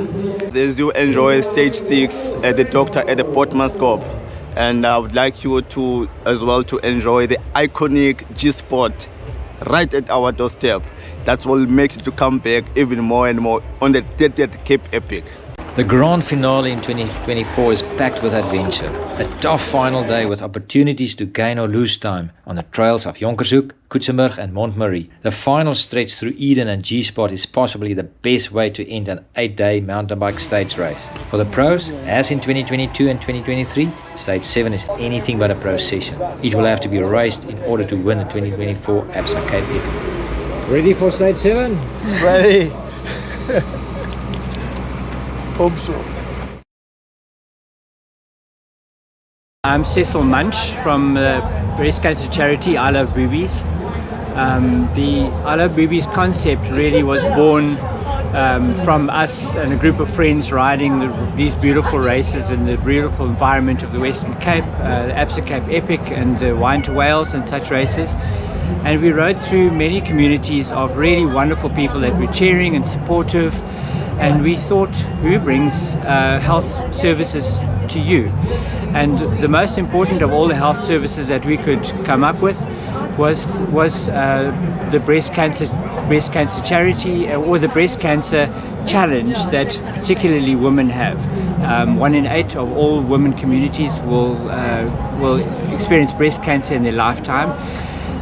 As you enjoy stage 6 at the Doctor at the Portman Scope, and I would like you to as well to enjoy the iconic G-Spot right at our doorstep. That will make you to come back even more and more on the 30th Cape Epic. The grand finale in 2024 is packed with adventure. A tough final day with opportunities to gain or lose time on the trails of Jonkershoek, Koetsenburg and Montmarie. The final stretch through Eden and G-Spot is possibly the best way to end an 8-day mountain bike stage race. For the pros, as in 2022 and 2023, Stage 7 is anything but a pro session. It will have to be raced in order to win the 2024 Absa Cape Epic. Ready for Stage 7? Ready. Hope so. I'm Cecil Munch from the breast cancer charity I Love Boobies. The I Love Boobies concept really was born from us and a group of friends riding these beautiful races in the beautiful environment of the Western Cape, the Absa Cape Epic and the Wine to Wales and such races. And we rode through many communities of really wonderful people that were cheering and supportive. And we thought, who brings health services to you? And the most important of all the health services that we could come up with was the breast cancer charity, or the breast cancer challenge that particularly women have. 1 in 8 of all women communities will experience breast cancer in their lifetime.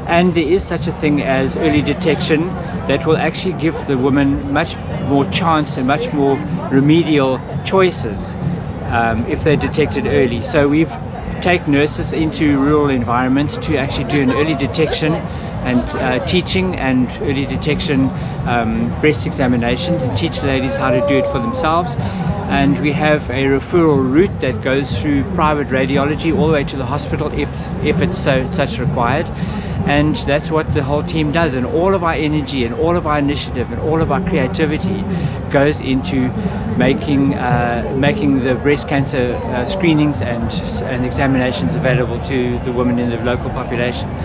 And there is such a thing as early detection that will actually give the woman much more chance and much more remedial choices if they're detected early. So we've taken nurses into rural environments to actually do an early detection and teaching and early detection breast examinations, and teach ladies how to do it for themselves. And we have a referral route that goes through private radiology all the way to the hospital if it's such required. And that's what the whole team does, and all of our energy and all of our initiative and all of our creativity goes into making the breast cancer screenings and examinations available to the women in the local populations.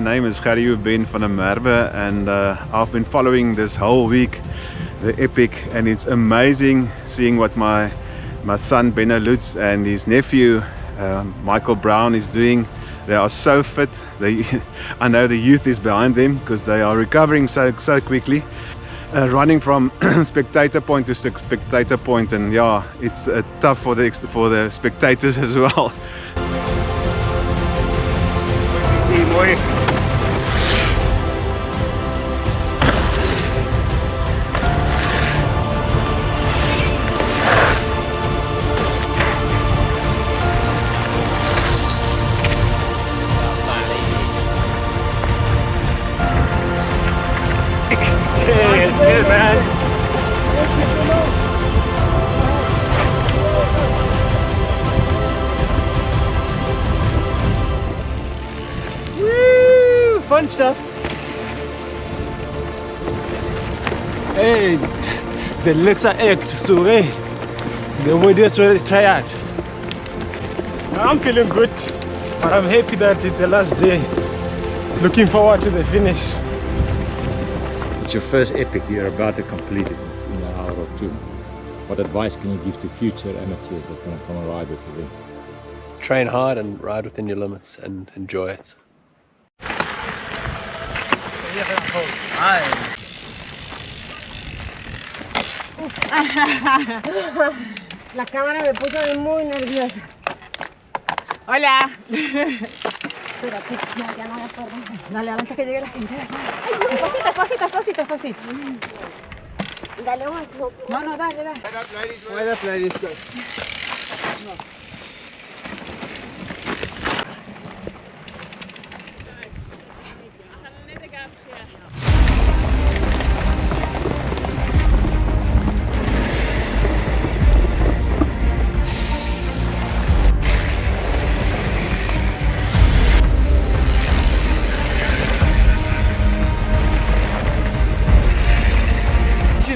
name is Gary Ben van der Merwe, and I've been following this whole week the Epic, and it's amazing seeing what my son Benno Lutz and his nephew Michael Brown is doing. They are so fit. I know the youth is behind them because they are recovering so quickly, running from spectator point to spectator point, and yeah, it's tough for the spectators as well. It's good, man. Woo! Fun stuff. Hey, the legs are ached, so hey, the weather is really tired. I'm feeling good, but I'm happy that it's the last day. Looking forward to the finish. It's your first epic, you're about to complete it in an hour or two. What advice can you give to future amateurs that want to come and ride this event? Train hard and ride within your limits and enjoy it. La cámara me puso muy nerviosa. Hola. Espérate, ya no me acuerdo. Dale, antes que llegue la gente. Despacito. Dale más. No, dale. Wait up, ladies. Go.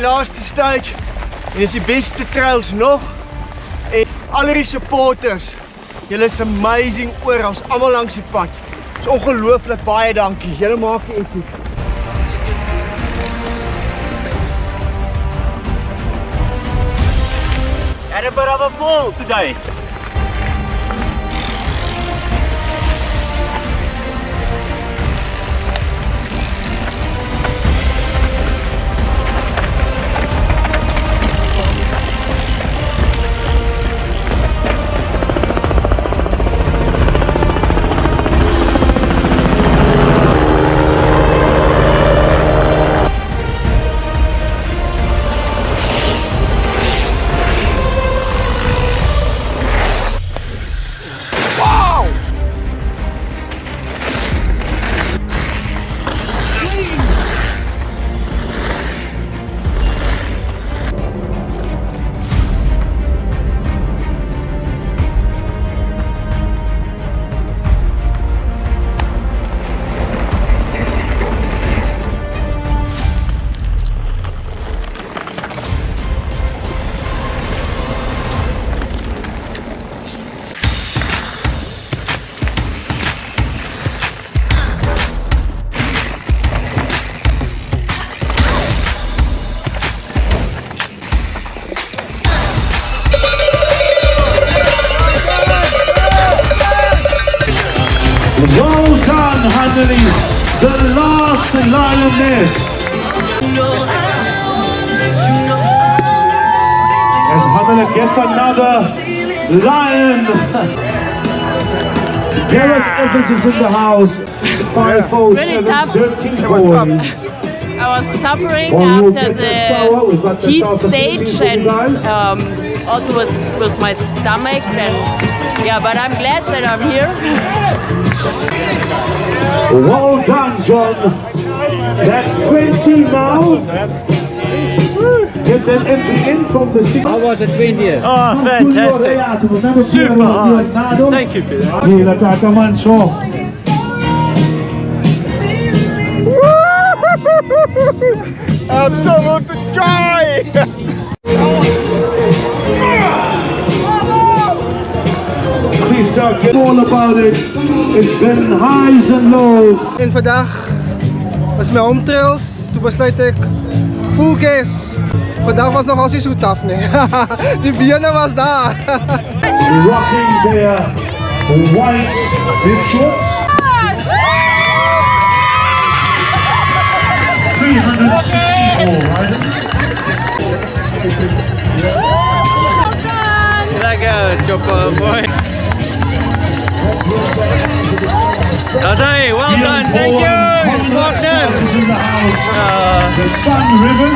Laaste stage en is die beste trails nog, en al die supporters, julle is amazing oor ons almal langs die pad. Is ongelooflik, baie dankie, julle maak die epic. Had a bit of a fall today. Well done, Handley, the last lioness. As Handley gets another lion. Gareth Evans is in the house. 507 points. I was suffering after the heat stage and also with my stomach, and yeah, but I'm glad that I'm here. Well done, John. That's 20 now. Get that entry in from the 6. How was it 20th? Oh, fantastic. Super hard. Thank you, Peter. Absolute joy! Please get all about it. It's been highs and lows. En vandag was my home trails. Toe besluit ek full gas. Vandag was nogal so tough nee. Die bene was daar. Rocking their white bib shorts. 364 riders. Lekker, chopper boy. Adai, well done, thank you, partner. The Sun River.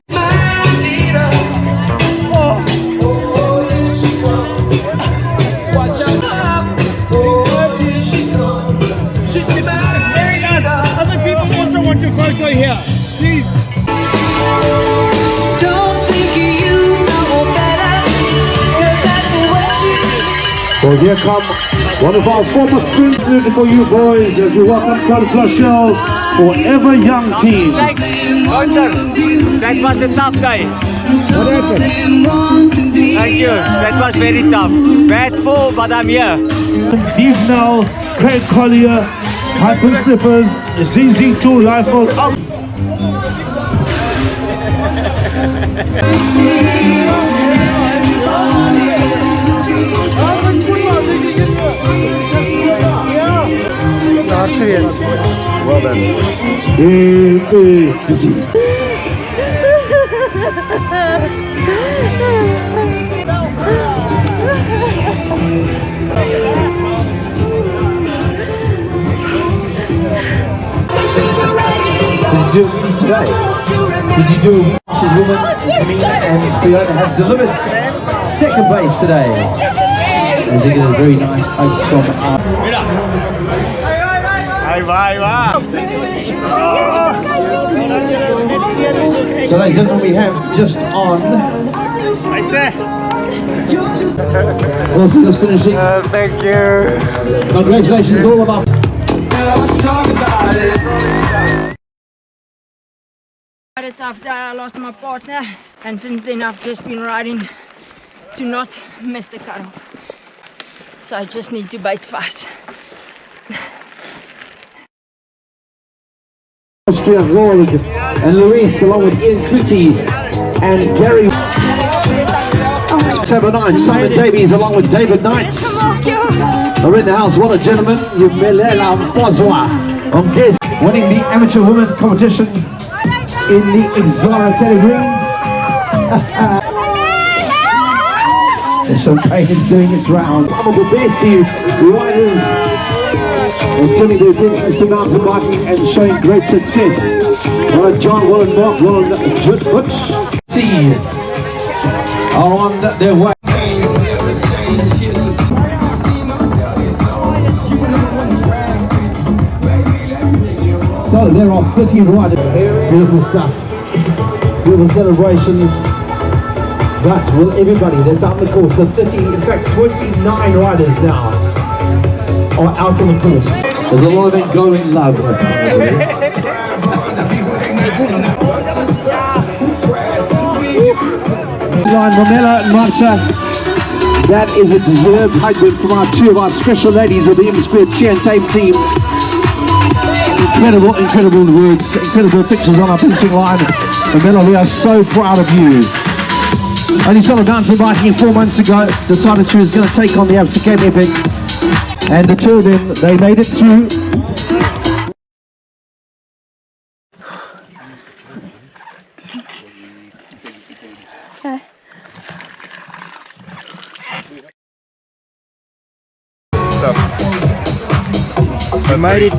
Other people also want to photo here. Please. Don't think you know better, 'cause that's what you do. So here come one of our former sprinters for you boys as we welcome Carl Flashel, Forever Young team. Thanks, Hunter. That was a tough day. What happened? Thank you, that was very tough. Bad fall, but I'm here. Steve Nell, Craig Collier, Hyper Slippers, ZZ2 Rifle up. Well done. Did you do it today? Did you do Mrs. Woman, me and Fiona have delivered second base today? I think it's a very nice oak from our... So ladies and gentlemen, we have just on... Also just finishing. Thank you. Congratulations all of us. Quite a tough day. I lost my partner, and since then I've just been riding to not miss the cutoff. So I just need to bite fast. Austria Roig and Luis along with Ian Clutie and Gary 79, Simon Davies along with David Knights are in the house. What a gentleman. Yumelela Mfozwa on guest winning the amateur women's competition in the Exara category. The champagne is doing its round. Amagubesi riders and turning their attentions to mountain biking and showing great success. Well, John, well and Mark, well and Butch C are on their way. So there are 13 riders. Beautiful stuff. Beautiful celebrations. But will everybody that's out on the course, the 30, in fact 29 riders now are out on the course. There's a lot of them going love. Romela and Marta, that is a deserved husband from our two of our special ladies of the M-Squared Cheer and Tame team. Incredible words, incredible pictures on our finishing line. Romela, we are so proud of you. Only started mountain biking 4 months ago, decided she was going to take on the Absa Cape Epic. And the two of them, they made it through.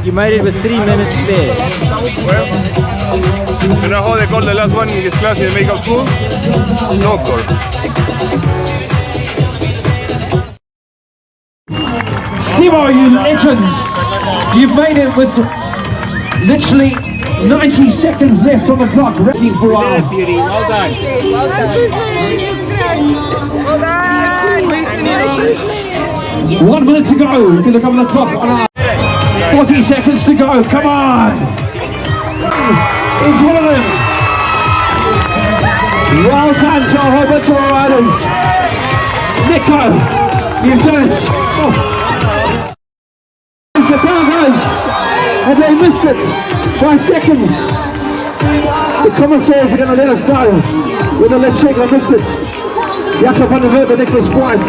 You made it with 3 minutes spare. You know how they call the last one in this class in the medical school? Doctor. Simo, you legends! You've made it with literally 90 seconds left on the clock, ready for our... Beauty, well done. Well done. 1 minute to go. We can look over the clock on our 40 seconds to go. Come on! It's one of them. Well done to our Roberto riders. Nico, Lieutenant. Oh. missed it by seconds. The commissaires are going to let us know whether Lechego missed it. Jakob van der Merwe, Nicholas Price.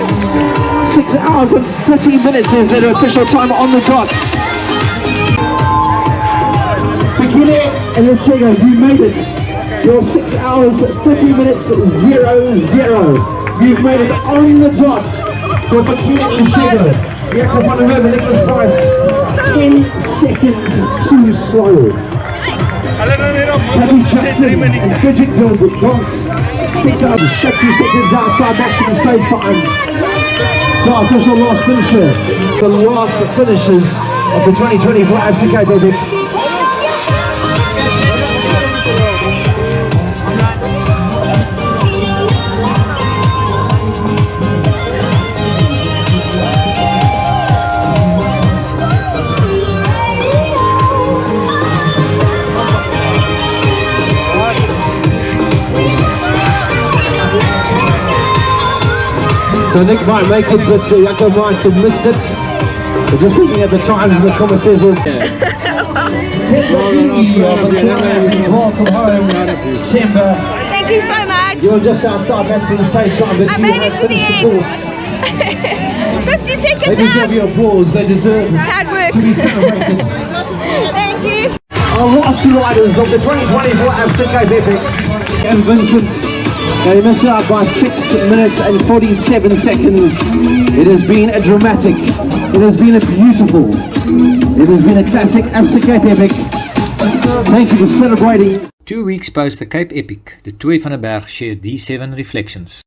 6 hours and 13 minutes is their official time on the dot. Bekele and Lechego, you made it. Your 6 hours, 30 minutes, 0-0. You've made it on the dot for Bekele and Lechego. Jakob van der Merwe, Nicholas Price. 10 seconds too slow. Paddy Jackson and Bridget Dance. 6 hours, 50 seconds outside maximum stage time. So official last finisher. The last finishers of the 2024 Absa Cape Epic. So Nick might make it, but Jakob might have missed it. But just looking at the times and the commissaires will... Welcome home, Timber. Thank you so much. You're just outside maximum stage time, but I made it to the end. 50 seconds They deserve your applause, they deserve hard work. to be celebrated. Thank you. Our last two riders of the 2024 Absa Cape Epic and Vincent. They missed out by 6 minutes and 47 seconds. It has been a dramatic, it has been a beautiful, it has been a classic Absa Cape Epic. Thank you for celebrating. 2 weeks post the Cape Epic, the Toy van der Berg shared these 7 reflections.